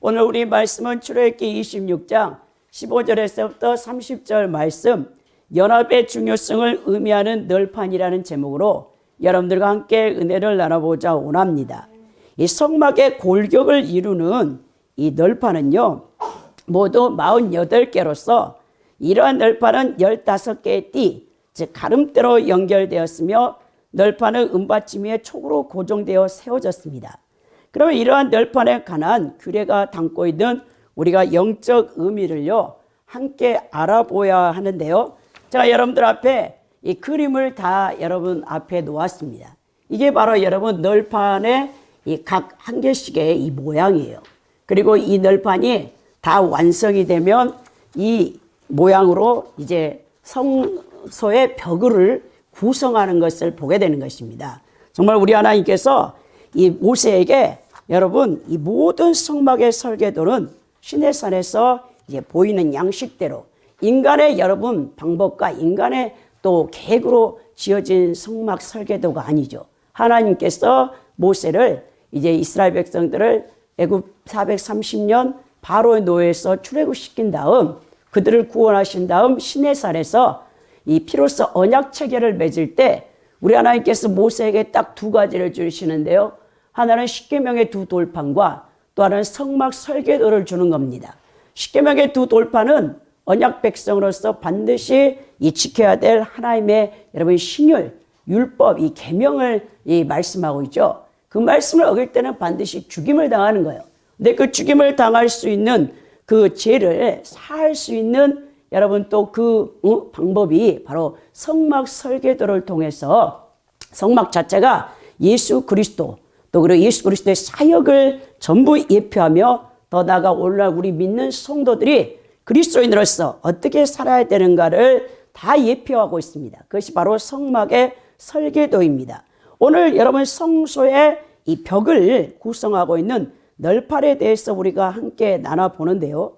오늘 우리 말씀은 출애굽기 26장 15절에서부터 30절 말씀, 연합의 중요성을 의미하는 널판이라는 제목으로 여러분들과 함께 은혜를 나눠보자 원합니다. 이 성막의 골격을 이루는 이 널판은요, 모두 48개로서 이러한 널판은 15개의 띠, 즉 가름대로 연결되었으며 널판은 은받침 위에 촉으로 고정되어 세워졌습니다. 그러면 이러한 널판에 관한 규례가 담고 있는 우리가 영적 의미를요, 함께 알아보아야 하는데요. 제가 여러분들 앞에 이 그림을 다 여러분 앞에 놓았습니다. 이게 바로 여러분 널판의 이 각 한 개씩의 이 모양이에요. 그리고 이 널판이 다 완성이 되면 이 모양으로 이제 성소의 벽을 구성하는 것을 보게 되는 것입니다. 정말 우리 하나님께서 이 모세에게 여러분 이 모든 성막의 설계도는 시내산에서 이제 보이는 양식대로 인간의 여러분 방법과 인간의 또 계획으로 지어진 성막 설계도가 아니죠. 하나님께서 모세를 이제 이스라엘 백성들을 애굽 430년 바로의 노예에서 출애굽시킨 다음 그들을 구원하신 다음 시내산에서 이 피로써 언약 체계를 맺을 때 우리 하나님께서 모세에게 딱 두 가지를 주시는데요. 하나는 십계명의 두 돌판과 또 하나는 성막 설계도를 주는 겁니다. 십계명의 두 돌판은 언약 백성으로서 반드시 이 지켜야 될 하나님의 여러분 신율, 율법, 이 계명을 이 말씀하고 있죠. 그 말씀을 어길 때는 반드시 죽임을 당하는 거예요. 근데 그 죽임을 당할 수 있는 그 죄를 사할 수 있는 여러분 또 그 방법이 바로 성막 설계도를 통해서 성막 자체가 예수 그리스도 또 그리고 예수 그리스도의 사역을 전부 예표하며 더 나아가 오늘날 우리 믿는 성도들이 그리스도인으로서 어떻게 살아야 되는가를 다 예표하고 있습니다. 그것이 바로 성막의 설계도입니다. 오늘 여러분 성소의 이 벽을 구성하고 있는 널판에 대해서 우리가 함께 나눠보는데요.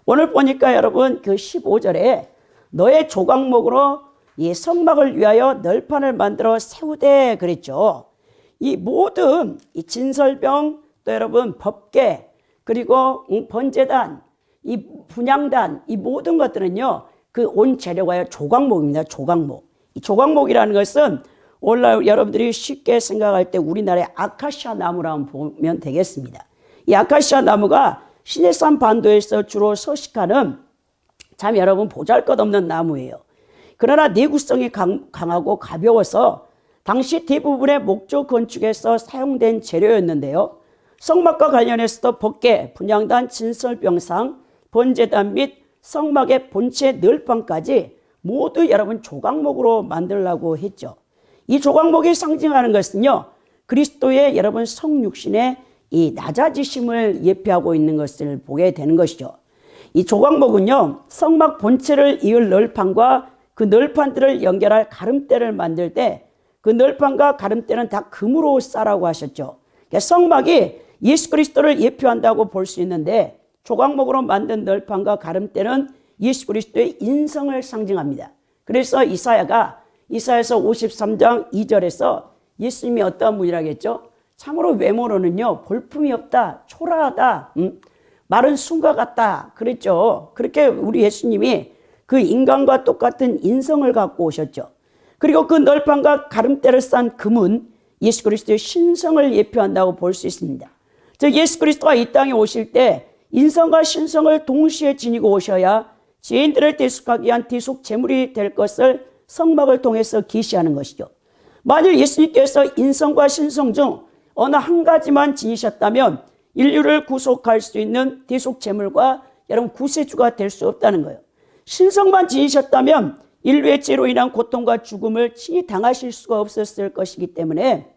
오늘 보니까 여러분 그 15절에 너의 조각목으로 이 성막을 위하여 널판을 만들어 세우되 그랬죠. 이 모든 이 진설병 또 여러분 법궤 그리고 번제단 이 분향단 이 모든 것들은요 그 온 재료가 조각목입니다. 조각목. 이 조각목이라는 것은 오늘날 여러분들이 쉽게 생각할 때 우리나라의 아카시아 나무라고 보면 되겠습니다. 이 아카시아 나무가 시내산 반도에서 주로 서식하는 참 여러분 보잘것없는 나무예요. 그러나 내구성이 강하고 가벼워서 당시 대부분의 목조 건축에서 사용된 재료였는데요. 성막과 관련해서도 법궤, 분향단, 진설병상, 번제단 및 성막의 본체 널판까지 모두 여러분 조각목으로 만들려고 했죠. 이 조각목이 상징하는 것은요, 그리스도의 여러분 성육신의 이 낮아지심을 예표하고 있는 것을 보게 되는 것이죠. 이 조각목은요, 성막 본체를 이을 널판과 그 널판들을 연결할 가름대를 만들 때 그 널판과 가름대는 다 금으로 싸라고 하셨죠. 그러니까 성막이 예수 그리스도를 예표한다고 볼 수 있는데 조각목으로 만든 널판과 가름대는 예수 그리스도의 인성을 상징합니다. 그래서 이사야서 53장 2절에서 예수님이 어떠한 분이라고 했죠? 참으로 외모로는요 볼품이 없다, 초라하다, 마른 순과 같다 그랬죠. 그렇게 우리 예수님이 그 인간과 똑같은 인성을 갖고 오셨죠. 그리고 그 널판과 가름대를 싼 금은 예수 그리스도의 신성을 예표한다고 볼 수 있습니다. 즉 예수 그리스도가 이 땅에 오실 때 인성과 신성을 동시에 지니고 오셔야 죄인들을 대속하기 위한 대속 제물이 될 것을 성막을 통해서 계시하는 것이죠. 만일 예수님께서 인성과 신성 중 어느 한 가지만 지니셨다면 인류를 구속할 수 있는 대속 제물과 여러분 구세주가 될 수 없다는 거예요. 신성만 지니셨다면 인류의 죄로 인한 고통과 죽음을 친히 당하실 수가 없었을 것이기 때문에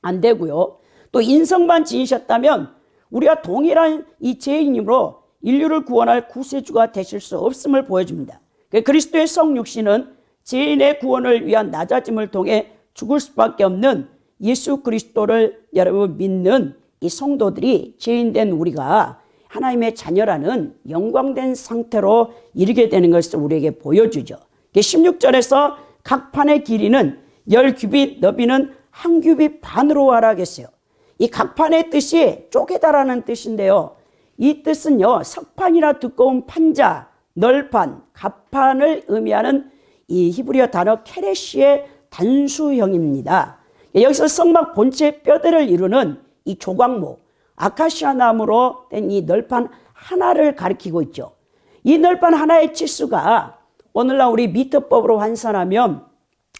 안 되고요. 또 인성만 지니셨다면 우리가 동일한 이 죄인이므로 인류를 구원할 구세주가 되실 수 없음을 보여줍니다. 그리스도의 성육신은 죄인의 구원을 위한 낮아짐을 통해 죽을 수밖에 없는 예수 그리스도를 여러분 믿는 이 성도들이 죄인된 우리가 하나님의 자녀라는 영광된 상태로 이르게 되는 것을 우리에게 보여주죠. 16절에서 각 판의 길이는 10규빗, 너비는 1규빗 반으로 하라 했어요. 이 각 판의 뜻이 쪼개다라는 뜻인데요. 이 뜻은요, 석판이나 두꺼운 판자, 널판, 갑판을 의미하는 이 히브리어 단어 케레시의 단수형입니다. 여기서 성막 본체의 뼈대를 이루는 이 조각목, 아카시아 나무로 된 이 널판 하나를 가리키고 있죠. 이 널판 하나의 치수가 오늘날 우리 미터법으로 환산하면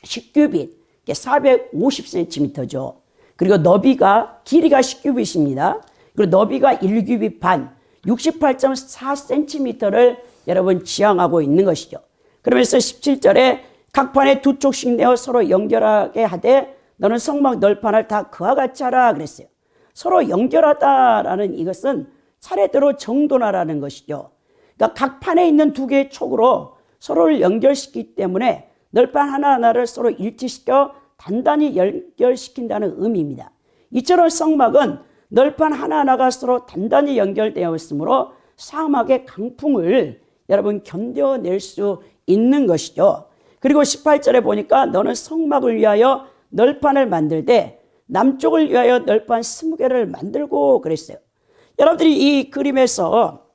10규빗, 450cm죠. 그리고 너비가, 길이가 10규빗입니다. 그리고 너비가 1규빗 반, 68.4cm를 여러분 지향하고 있는 것이죠. 그러면서 17절에 각 판에 두 쪽씩 내어 서로 연결하게 하되 너는 성막 널판을 다 그와 같이 하라 그랬어요. 서로 연결하다라는 이것은 차례대로 정돈하라는 것이죠. 그러니까 각 판에 있는 두 개의 촉으로 서로를 연결시키기 때문에 널판 하나하나를 서로 일치시켜 단단히 연결시킨다는 의미입니다. 이처럼 성막은 널판 하나하나가 서로 단단히 연결되어 있으므로 사막의 강풍을 여러분 견뎌낼 수 있는 것이죠. 그리고 18절에 보니까 너는 성막을 위하여 널판을 만들되 남쪽을 위하여 널판 20개를 만들고 그랬어요. 여러분들이 이 그림에서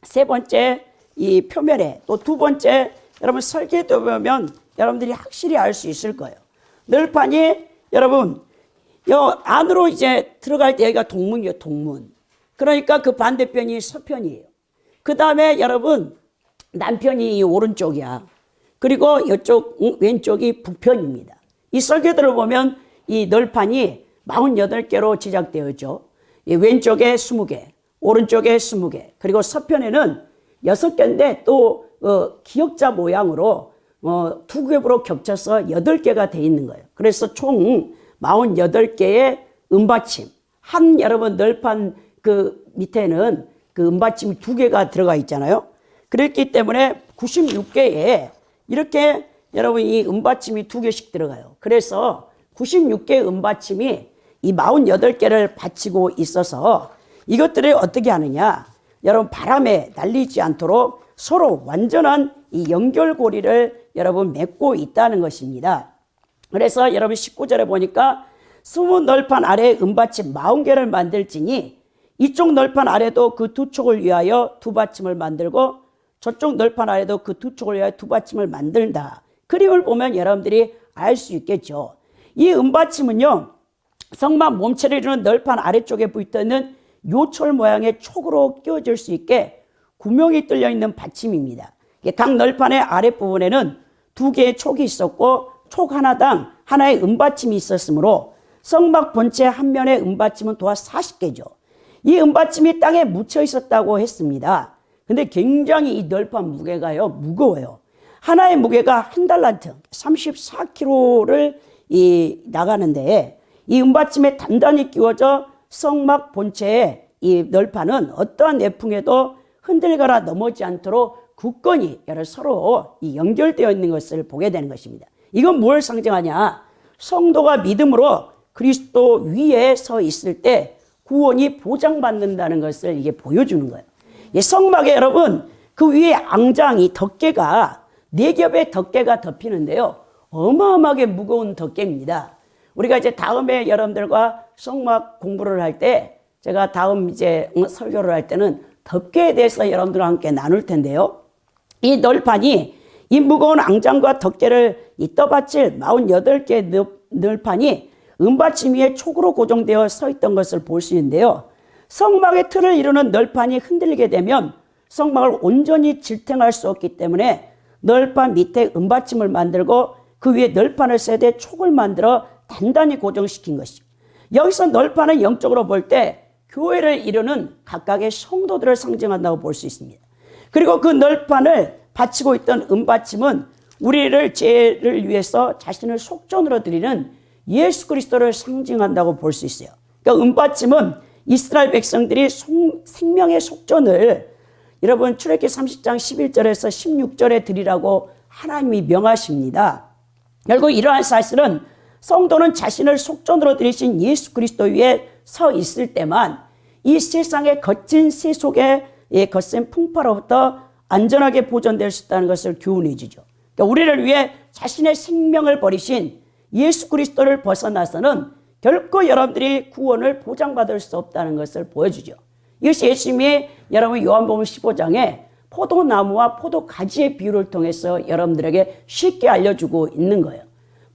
세 번째 이 표면에 또 두 번째 여러분 설계도 보면 여러분들이 확실히 알 수 있을 거예요. 널판이 여러분 요 안으로 이제 들어갈 때 여기가 동문이에요. 동문. 그러니까 그 반대편이 서편이에요. 그 다음에 여러분 남편이 오른쪽이야. 그리고 이쪽 왼쪽이 북편입니다. 이 설계도를 보면 이 널판이 48개로 제작되었죠. 왼쪽에 20개, 오른쪽에 20개, 그리고 서편에는 6개인데 또 기역자 모양으로 두 겹으로 겹쳐서 8개가 돼 있는 거예요. 그래서 총 48개의 은받침, 한 여러분 널판 그 밑에는 그 은받침이 2개가 들어가 있잖아요. 그렇기 때문에 96개에 이렇게 여러분 이 은받침이 2개씩 들어가요. 그래서 96개의 은받침이 이 48개를 받치고 있어서 이것들을 어떻게 하느냐. 여러분 바람에 날리지 않도록 서로 완전한 이 연결고리를 여러분 맺고 있다는 것입니다. 그래서 여러분 19절에 보니까 20 널판 아래에 은받침 40개를 만들지니 이쪽 널판 아래도 그 두 촉을 위하여 두 받침을 만들고 저쪽 널판 아래도 그 두 촉을 위하여 두 받침을 만든다. 그림을 보면 여러분들이 알 수 있겠죠. 이 은받침은요, 성막 몸체를 이루는 널판 아래쪽에 붙어있는 요철 모양의 촉으로 끼워질 수 있게 구멍이 뚫려 있는 받침입니다. 각 널판의 아랫부분에는 2개의 촉이 있었고 촉 하나당 하나의 은받침이 있었으므로 성막 본체 한 면의 은받침은 도합 40개죠. 이 은받침이 땅에 묻혀 있었다고 했습니다. 근데 굉장히 이 널판 무게가요, 무거워요. 하나의 무게가 한 달란트, 34kg를 나가는데 이 은받침에 단단히 끼워져 성막 본체의 이 널판은 어떠한 내풍에도 흔들거나 넘어지지 않도록 굳건히 서로 연결되어 있는 것을 보게 되는 것입니다. 이건 뭘 상징하냐? 성도가 믿음으로 그리스도 위에 서 있을 때 구원이 보장받는다는 것을 이게 보여주는 거예요. 성막에 여러분 그 위에 앙장이 덮개가 4겹의 덮개가 덮이는데요. 어마어마하게 무거운 덮개입니다. 우리가 이제 다음에 여러분들과 성막 공부를 할 때 제가 다음 이제 설교를 할 때는 덮개에 대해서 여러분들과 함께 나눌 텐데요. 이 널판이 이 무거운 앙장과 덮개를 떠받칠 48개의 널판이 은받침 위에 촉으로 고정되어 서 있던 것을 볼 수 있는데요. 성막의 틀을 이루는 널판이 흔들리게 되면 성막을 온전히 질탱할 수 없기 때문에 널판 밑에 은받침을 만들고 그 위에 널판을 세대 촉을 만들어 단단히 고정시킨 것이죠. 여기서 널판은 영적으로 볼 때 교회를 이루는 각각의 성도들을 상징한다고 볼 수 있습니다. 그리고 그 널판을 받치고 있던 은받침은 우리를 죄를 위해서 자신을 속전으로 드리는 예수 그리스도를 상징한다고 볼 수 있어요. 그러니까 은받침은 이스라엘 백성들이 생명의 속전을 여러분 출애굽기 30장 11절에서 16절에 드리라고 하나님이 명하십니다. 결국 이러한 사실은 성도는 자신을 속전으로 드리신 예수 그리스도 위에 서 있을 때만 이 세상의 거친 세속의 거센 풍파로부터 안전하게 보존될 수 있다는 것을 교훈해 주죠. 그러니까 우리를 위해 자신의 생명을 버리신 예수 그리스도를 벗어나서는 결코 여러분들이 구원을 보장받을 수 없다는 것을 보여주죠. 이것이 예수님이 여러분 요한복음 15장에 포도나무와 포도가지의 비유를 통해서 여러분들에게 쉽게 알려주고 있는 거예요.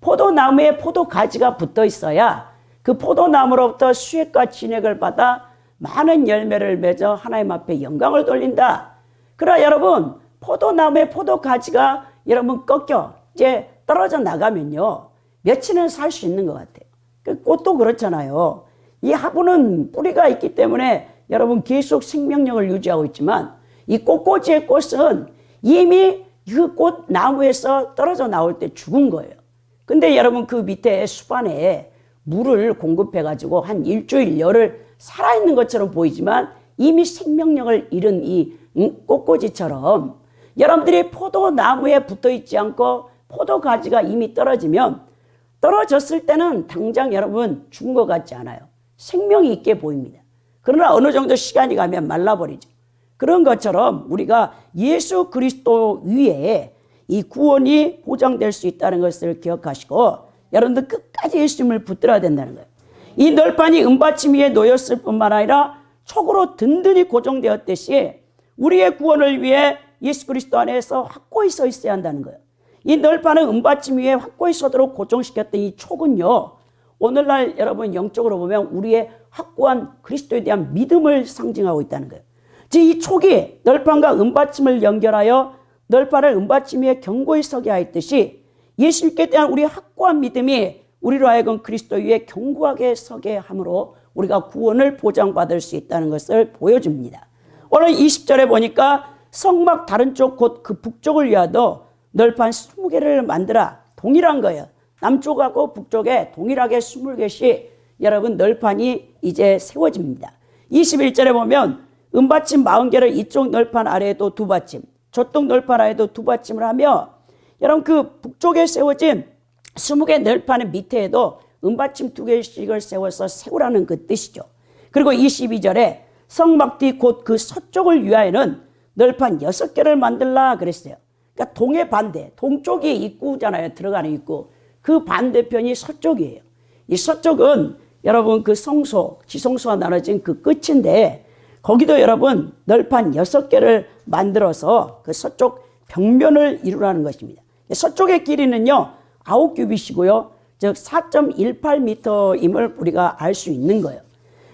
포도나무에 포도가지가 붙어 있어야 그 포도나무로부터 수액과 진액을 받아 많은 열매를 맺어 하나님 앞에 영광을 돌린다. 그러나 여러분, 포도나무에 포도가지가 여러분 꺾여 이제 떨어져 나가면요, 며칠은 살 수 있는 것 같아요. 그 꽃도 그렇잖아요. 이 화분은 뿌리가 있기 때문에 여러분 계속 생명력을 유지하고 있지만 이 꽃꽂이의 꽃은 이미 그 꽃나무에서 떨어져 나올 때 죽은 거예요. 근데 여러분 그 밑에 수반에 물을 공급해 가지고 한 일주일 열흘 살아있는 것처럼 보이지만 이미 생명력을 잃은 이 꽃꽂이처럼 여러분들이 포도나무에 붙어 있지 않고 포도가지가 이미 떨어지면 떨어졌을 때는 당장 여러분 죽은 것 같지 않아요. 생명이 있게 보입니다. 그러나 어느 정도 시간이 가면 말라버리죠. 그런 것처럼 우리가 예수 그리스도 위에 이 구원이 보장될 수 있다는 것을 기억하시고 여러분들 끝까지 예수님을 붙들어야 된다는 거예요. 이 널판이 은받침 위에 놓였을 뿐만 아니라 촉으로 든든히 고정되었듯이 우리의 구원을 위해 예수 그리스도 안에서 확고히 서 있어야 한다는 거예요. 이 널판은 은받침 위에 확고히 서도록 고정시켰던 이 촉은요, 오늘날 여러분 영적으로 보면 우리의 확고한 그리스도에 대한 믿음을 상징하고 있다는 거예요. 즉 이 촉이 널판과 은받침을 연결하여 널판을 은받침 위에 견고히 서게 하였듯이 예수님께 대한 우리의 확고한 믿음이 우리로 하여금 그리스도 위에 견고하게 서게 함으로 우리가 구원을 보장받을 수 있다는 것을 보여줍니다. 오늘 20절에 보니까 성막 다른 쪽 곧 그 북쪽을 위하여 널판 20개를 만들어. 동일한 거예요. 남쪽하고 북쪽에 동일하게 20개씩 여러분 널판이 이제 세워집니다. 21절에 보면 은받침 40개를 이쪽 널판 아래에도 두 받침, 저쪽 널판 아래에도 두 받침을 하며 여러분 그 북쪽에 세워진 20개 널판의 밑에에도 은받침 2개씩을 세워서 세우라는 그 뜻이죠. 그리고 22절에 성막 뒤 곧 그 서쪽을 위하여는 널판 6개를 만들라 그랬어요. 그러니까 동의 반대, 동쪽이 입구잖아요. 들어가는 입구. 그 반대편이 서쪽이에요. 이 서쪽은 여러분 그 성소, 지성소가 나눠진 그 끝인데 거기도 여러분 널판 6개를 만들어서 그 서쪽 벽면을 이루라는 것입니다. 서쪽의 길이는요 9규빗이고요. 즉 4.18m임을 우리가 알 수 있는 거예요.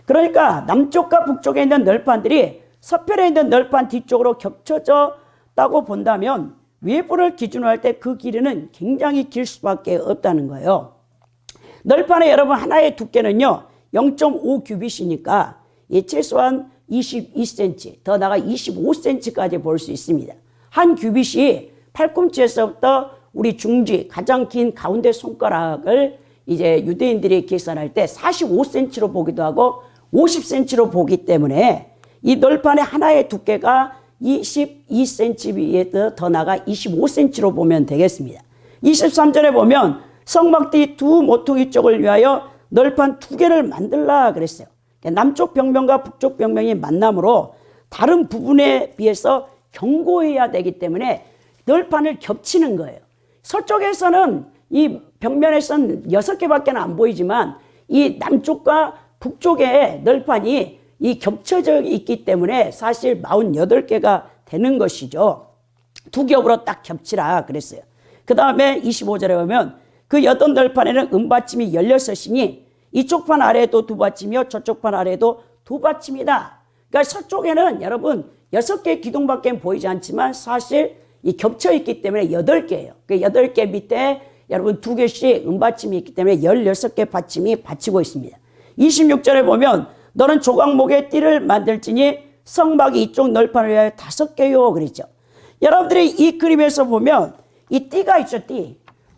그러니까 남쪽과 북쪽에 있는 널판들이 서편에 있는 널판 뒤쪽으로 겹쳐졌다고 본다면 외부를 기준으로 할 때 그 길이는 굉장히 길 수밖에 없다는 거예요. 널판의 여러분 하나의 두께는요 0.5규빗이니까 최소한 22cm 더 나아가 25cm까지 볼 수 있습니다. 한 규빗이 팔꿈치에서부터 우리 중지 가장 긴 가운데 손가락을 이제 유대인들이 계산할 때 45cm로 보기도 하고 50cm로 보기 때문에 이 널판의 하나의 두께가 22cm에 더 나가 25cm로 보면 되겠습니다. 23절에 보면 성막 뒤 두 모퉁이 쪽을 위하여 널판 2개를 만들라 그랬어요. 남쪽 벽면과 북쪽 벽면이 만남으로 다른 부분에 비해서 견고해야 되기 때문에 널판을 겹치는 거예요. 서쪽에서는 이 벽면에서는 6개밖에 안 보이지만 이 남쪽과 북쪽의 널판이 이 겹쳐져 있기 때문에 사실 48개가 되는 것이죠. 두 겹으로 딱 겹치라 그랬어요. 그 다음에 25절에 보면 그 8널판에는 은받침이 16이니 이쪽 판 아래에도 두 받침이요 저쪽 판 아래에도 두 받침이다. 그러니까 서쪽에는 여러분 6개의 기둥밖에 보이지 않지만 사실 이 겹쳐 있기 때문에 8개예요. 그 8개 밑에 여러분 2개씩 은받침이 있기 때문에 16개 받침이 받치고 있습니다. 26절에 보면 너는 조각목의 띠를 만들지니 성막이 이쪽 널판을 위하여 5개요 그랬죠. 여러분들이 이 그림에서 보면 이 띠가 있죠.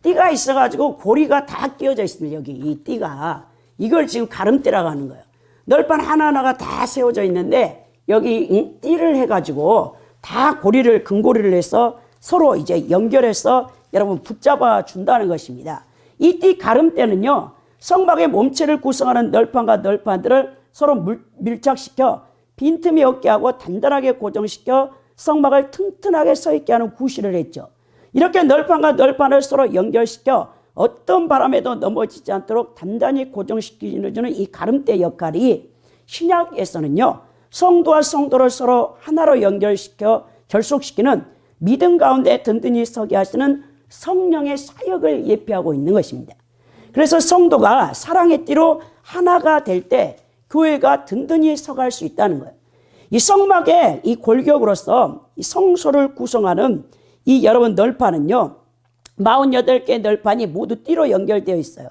띠가 있어가지고 고리가 다 끼워져 있습니다. 여기 이 띠가 이걸 지금 가름띠라고 하는 거예요. 널판 하나하나가 다 세워져 있는데 여기 띠를 해가지고 다 고리를 금고리를 해서 서로 이제 연결해서 여러분 붙잡아 준다는 것입니다. 이 띠 가름대는요 성막의 몸체를 구성하는 널판과 널판들을 서로 밀착시켜 빈틈이 없게 하고 단단하게 고정시켜 성막을 튼튼하게 서 있게 하는 구실을 했죠. 이렇게 널판과 널판을 서로 연결시켜 어떤 바람에도 넘어지지 않도록 단단히 고정시켜주는 이 가름대 역할이 신약에서는요 성도와 성도를 서로 하나로 연결시켜 결속시키는 믿음 가운데 든든히 서게 하시는 성령의 사역을 예표하고 있는 것입니다. 그래서 성도가 사랑의 띠로 하나가 될 때 교회가 든든히 서갈 수 있다는 거예요. 이 성막의 이 골격으로서 이 성소를 구성하는 이 여러분 널판은요, 48개의 널판이 모두 띠로 연결되어 있어요.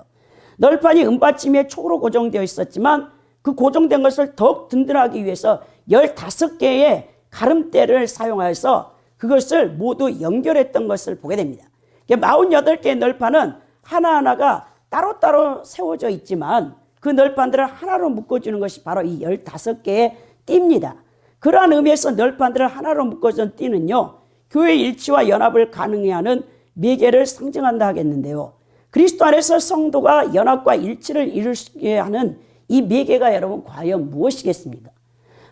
널판이 은받침에 촉으로 고정되어 있었지만 그 고정된 것을 더욱 든든하기 위해서 15개의 가름대를 사용하여서 그것을 모두 연결했던 것을 보게 됩니다. 48개의 널판은 하나하나가 따로따로 세워져 있지만 그 널판들을 하나로 묶어주는 것이 바로 이 15개의 띠입니다. 그러한 의미에서 널판들을 하나로 묶어준 띠는요, 교회 일치와 연합을 가능히 하는 매개를 상징한다 하겠는데요. 그리스도 안에서 성도가 연합과 일치를 이루게 하는 이 매개가 여러분 과연 무엇이겠습니까?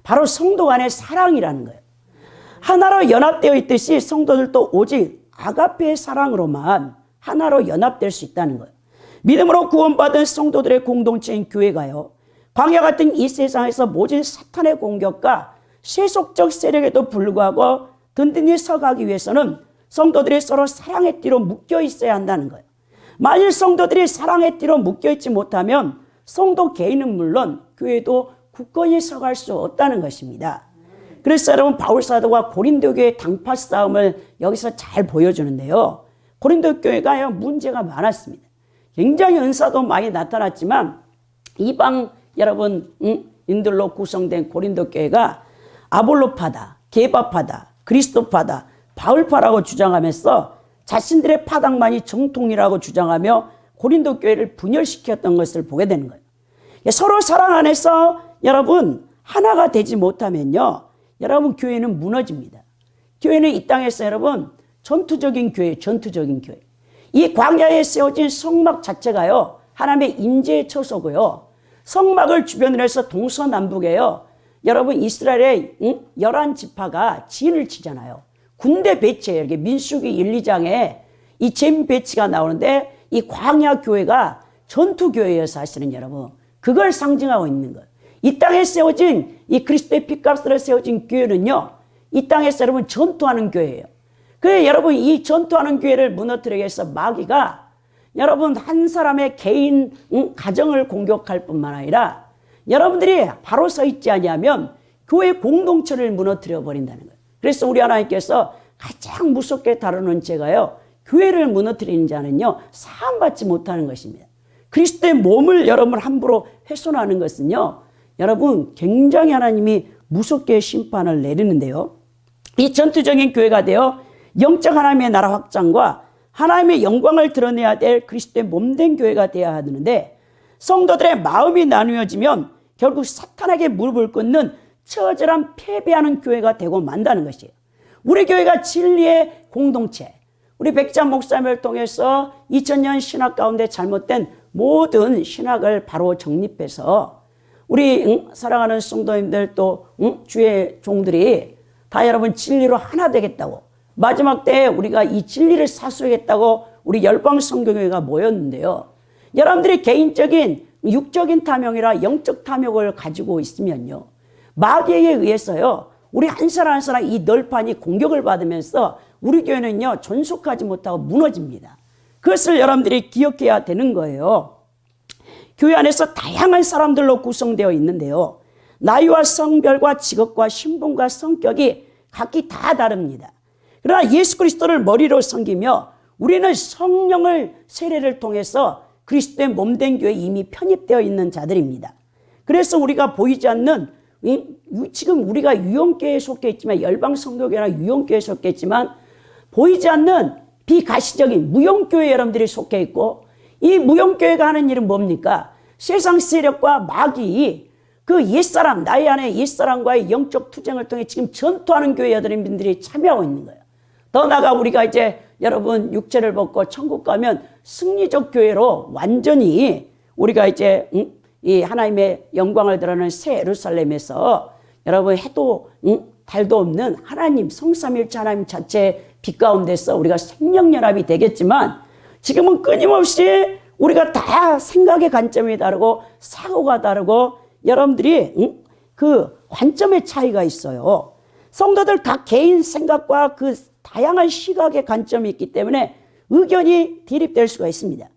바로 성도 간의 사랑이라는 거예요. 하나로 연합되어 있듯이 성도들도 오직 아가페의 사랑으로만 하나로 연합될 수 있다는 거예요. 믿음으로 구원받은 성도들의 공동체인 교회가요, 광야 같은 이 세상에서 모진 사탄의 공격과 세속적 세력에도 불구하고 든든히 서가기 위해서는 성도들이 서로 사랑의 띠로 묶여 있어야 한다는 거예요. 만일 성도들이 사랑의 띠로 묶여 있지 못하면 성도 개인은 물론 교회도 굳건히 서갈 수 없다는 것입니다. 그래서 여러분 바울 사도가 고린도 교회의 당파 싸움을 여기서 잘 보여주는데요. 고린도 교회가 문제가 많았습니다. 굉장히 은사도 많이 나타났지만 이방 여러분 인들로 구성된 고린도 교회가 아볼로파다, 게바파다, 그리스도파다, 바울파라고 주장하면서 자신들의 파당만이 정통이라고 주장하며 고린도 교회를 분열시켰던 것을 보게 되는 거예요. 서로 사랑 안에서 여러분 하나가 되지 못하면요, 여러분 교회는 무너집니다. 교회는 이 땅에서 여러분 전투적인 교회, 전투적인 교회. 이 광야에 세워진 성막 자체가요, 하나님의 임재의 처소고요. 성막을 주변으로 해서 동서남북에요, 여러분 이스라엘의 11지파가 진을 치잖아요. 군대 배치예요. 이렇게 민수기 1, 2장에 이 잼 배치가 나오는데 이 광야 교회가 전투 교회예요, 사실은 여러분. 그걸 상징하고 있는 거예요. 이 땅에 세워진 이 그리스도의 피값으로 세워진 교회는요, 이 땅에서 여러분 전투하는 교회예요. 그래서 여러분 이 전투하는 교회를 무너뜨리기 위해서 마귀가 여러분 한 사람의 개인 가정을 공격할 뿐만 아니라 여러분들이 바로 서 있지 아니하면 교회 공동체를 무너뜨려 버린다는 거예요. 그래서 우리 하나님께서 가장 무섭게 다루는 죄가요, 교회를 무너뜨리는 자는요 사함받지 못하는 것입니다. 그리스도의 몸을 여러분 함부로 훼손하는 것은요, 여러분 굉장히 하나님이 무섭게 심판을 내리는데요. 이 전투적인 교회가 되어 영적 하나님의 나라 확장과 하나님의 영광을 드러내야 될 그리스도의 몸된 교회가 되어야 하는데, 성도들의 마음이 나누어지면 결국 사탄에게 무릎을 꿇는 처절한 패배하는 교회가 되고 만다는 것이에요. 우리 교회가 진리의 공동체, 우리 백찬 목사님을 통해서 2000년 신학 가운데 잘못된 모든 신학을 바로 정립해서 우리 사랑하는 성도님들 또 주의 종들이 다 여러분 진리로 하나 되겠다고, 마지막 때에 우리가 이 진리를 사수하겠다고 우리 열방성교회가 모였는데요. 여러분들이 개인적인 육적인 탐욕이라 영적 탐욕을 가지고 있으면요, 마귀에 의해서요 우리 한 사람 한 사람 이 널판이 공격을 받으면서 우리 교회는요 존속하지 못하고 무너집니다. 그것을 여러분들이 기억해야 되는 거예요. 교회 안에서 다양한 사람들로 구성되어 있는데요, 나이와 성별과 직업과 신분과 성격이 각기 다 다릅니다. 그러나 예수 그리스도를 머리로 섬기며 우리는 성령을 세례를 통해서 그리스도의 몸된 교회에 이미 편입되어 있는 자들입니다. 그래서 우리가 보이지 않는, 지금 우리가 유형교회에 속해 있지만, 열방성교회나 유형교회에 속해 있지만 보이지 않는 비가시적인 무형교회 여러분들이 속해 있고, 이 무형교회가 하는 일은 뭡니까? 세상 세력과 마귀, 그 옛사람, 나의 안에 옛사람과의 영적 투쟁을 통해 지금 전투하는 교회 여러분들이 참여하고 있는 거예요. 더 나아가 우리가 이제 여러분 육체를 벗고 천국 가면 승리적 교회로 완전히 우리가 이제 이 하나님의 영광을 드러내는 새 예루살렘에서 여러분 해도 달도 없는 하나님 성삼일체 하나님 자체의 빛 가운데서 우리가 생명연합이 되겠지만, 지금은 끊임없이 우리가 다 생각의 관점이 다르고 사고가 다르고 여러분들이 그 관점의 차이가 있어요. 성도들 각 개인 생각과 그 다양한 시각의 관점이 있기 때문에 의견이 대립될 수가 있습니다.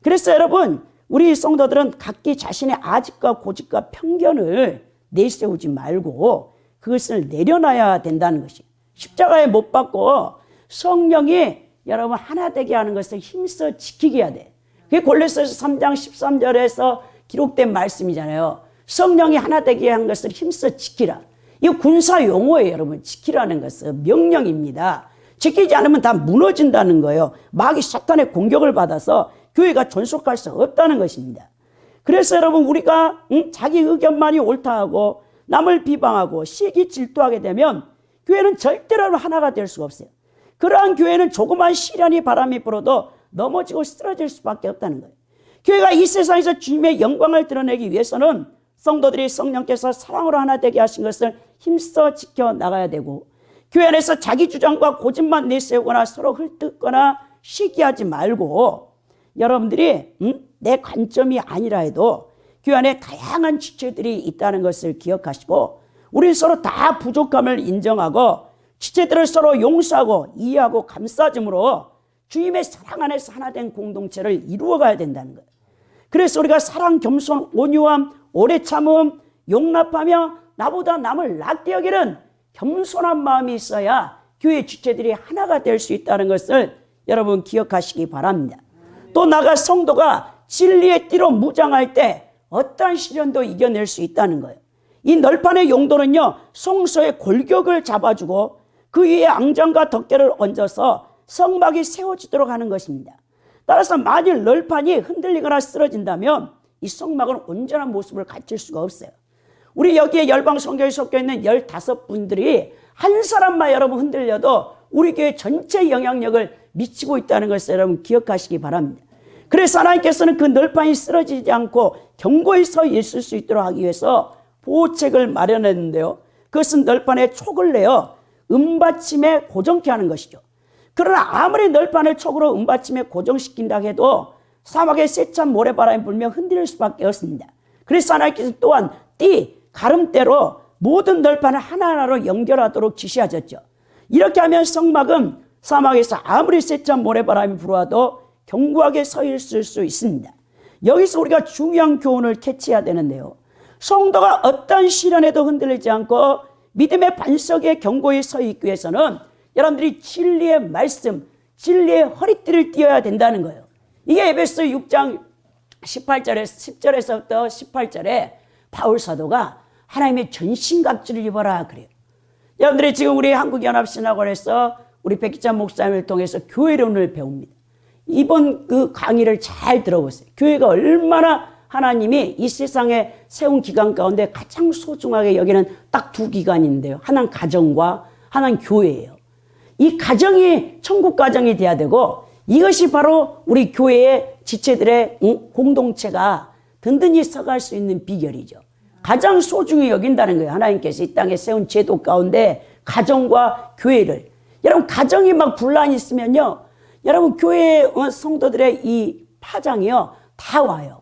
그래서 여러분, 우리 성도들은 각기 자신의 아집과 고집과 편견을 내세우지 말고 그것을 내려놔야 된다는 것이, 십자가에 못 박고 성령이 여러분 하나 되게 하는 것을 힘써 지키게 해야 돼. 그게 골로새서 3장 13절에서 기록된 말씀이잖아요. 성령이 하나 되게 한 것을 힘써 지키라. 이거 군사 용어예요, 여러분. 지키라는 것은 명령입니다. 지키지 않으면 다 무너진다는 거예요. 마귀 사탄의 공격을 받아서 교회가 존속할 수 없다는 것입니다. 그래서 여러분, 우리가 자기 의견만이 옳다 하고 남을 비방하고 시기 질투하게 되면 교회는 절대로 하나가 될 수가 없어요. 그러한 교회는 조그만 시련이 바람이 불어도 넘어지고 쓰러질 수밖에 없다는 거예요. 교회가 이 세상에서 주님의 영광을 드러내기 위해서는 성도들이 성령께서 사랑으로 하나 되게 하신 것을 힘써 지켜나가야 되고, 교회 안에서 자기 주장과 고집만 내세우거나 서로 헐뜯거나 시기하지 말고, 여러분들이 내 관점이 아니라 해도 교회 안에 다양한 지체들이 있다는 것을 기억하시고, 우리 서로 다 부족함을 인정하고 지체들을 서로 용서하고 이해하고 감싸줌으로 주님의 사랑 안에서 하나된 공동체를 이루어가야 된다는 거예요. 그래서 우리가 사랑, 겸손, 온유함, 오래 참음, 용납하며 나보다 남을 낮게 여기는 겸손한 마음이 있어야 교회 지체들이 하나가 될 수 있다는 것을 여러분 기억하시기 바랍니다. 또 나가 성도가 진리의 띠로 무장할 때 어떠한 시련도 이겨낼 수 있다는 거예요. 이 널판의 용도는요, 성소의 골격을 잡아주고 그 위에 앙장과 덮개를 얹어서 성막이 세워지도록 하는 것입니다. 따라서 만일 널판이 흔들리거나 쓰러진다면 이 성막은 온전한 모습을 갖출 수가 없어요. 우리 여기에 열방 성교에 섞여 있는 15분들이 한 사람만 여러분 흔들려도 우리 교회 전체 영향력을 미치고 있다는 것을 여러분 기억하시기 바랍니다. 그래서 하나님께서는 그 널판이 쓰러지지 않고 견고히 서 있을 수 있도록 하기 위해서 보호책을 마련했는데요. 그것은 널판에 촉을 내어 은받침에 고정케 하는 것이죠. 그러나 아무리 널판을 촉으로 은받침에 고정시킨다 해도 사막에 세찬 모래바람이 불며 흔들릴 수밖에 없습니다. 그래서 하나님께서 또한 띠, 가름대로 모든 널판을 하나하나로 연결하도록 지시하셨죠. 이렇게 하면 성막은 사막에서 아무리 세찬 모래바람이 불어와도 견고하게 서 있을 수 있습니다. 여기서 우리가 중요한 교훈을 캐치해야 되는데요. 성도가 어떤 시련에도 흔들리지 않고 믿음의 반석에 견고히 서 있기 위해서는 여러분들이 진리의 말씀, 진리의 허리띠를 띄어야 된다는 거예요. 이게 에베소 6장 10절에서부터 18절에 바울 사도가 하나님의 전신갑주를 입어라 그래요. 여러분들이 지금 우리 한국연합신학원에서 우리 백기찬 목사님을 통해서 교회론을 배웁니다. 이번 그 강의를 잘 들어보세요. 교회가 얼마나 하나님이 이 세상에 세운 기간 가운데 가장 소중하게 여기는 딱 두 기관인데요. 하나는 가정과 하나는 교회예요. 이 가정이 천국 가정이 돼야 되고, 이것이 바로 우리 교회의 지체들의 공동체가 든든히 서갈 수 있는 비결이죠. 가장 소중히 여긴다는 거예요. 하나님께서 이 땅에 세운 제도 가운데 가정과 교회를. 여러분, 가정이 막 분란이 있으면요, 여러분 교회 성도들의 이 파장이요 다 와요.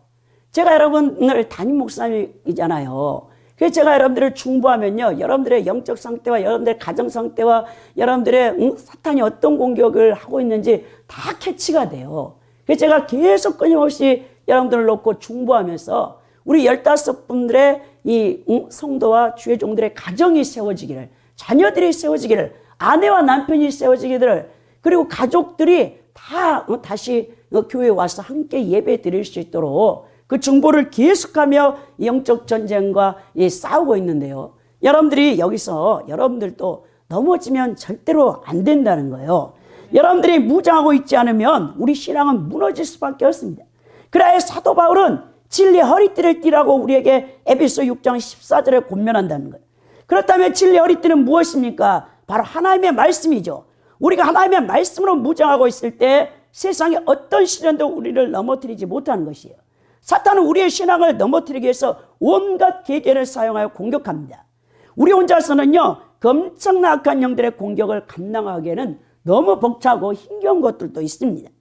제가 여러분을 담임 목사님이잖아요. 그래서 제가 여러분들을 중보하면요, 여러분들의 영적 상태와 여러분들의 가정 상태와 여러분들의 사탄이 어떤 공격을 하고 있는지 다 캐치가 돼요. 그래서 제가 계속 끊임없이 여러분들을 놓고 중보하면서 우리 15분들의 이 성도와 주의 종들의 가정이 세워지기를, 자녀들이 세워지기를, 아내와 남편이 세워지기를, 그리고 가족들이 다 다시 교회에 와서 함께 예배 드릴 수 있도록 그 중보를 계속하며 영적 전쟁과 싸우고 있는데요. 여러분들이 여기서 여러분들도 넘어지면 절대로 안 된다는 거예요. 여러분들이 무장하고 있지 않으면 우리 신앙은 무너질 수밖에 없습니다. 그래야 사도 바울은 진리의 허리띠를 띠라고 우리에게 에베소 6장 14절에 권면한다는 거예요. 그렇다면 진리의 허리띠는 무엇입니까? 바로 하나님의 말씀이죠. 우리가 하나님의 말씀으로 무장하고 있을 때 세상의 어떤 시련도 우리를 넘어뜨리지 못하는 것이에요. 사탄은 우리의 신앙을 넘어뜨리기 위해서 온갖 계계를 사용하여 공격합니다. 우리 혼자서는요, 그 엄청난 악한 영들의 공격을 감당하기에는 너무 벅차고 힘겨운 것들도 있습니다.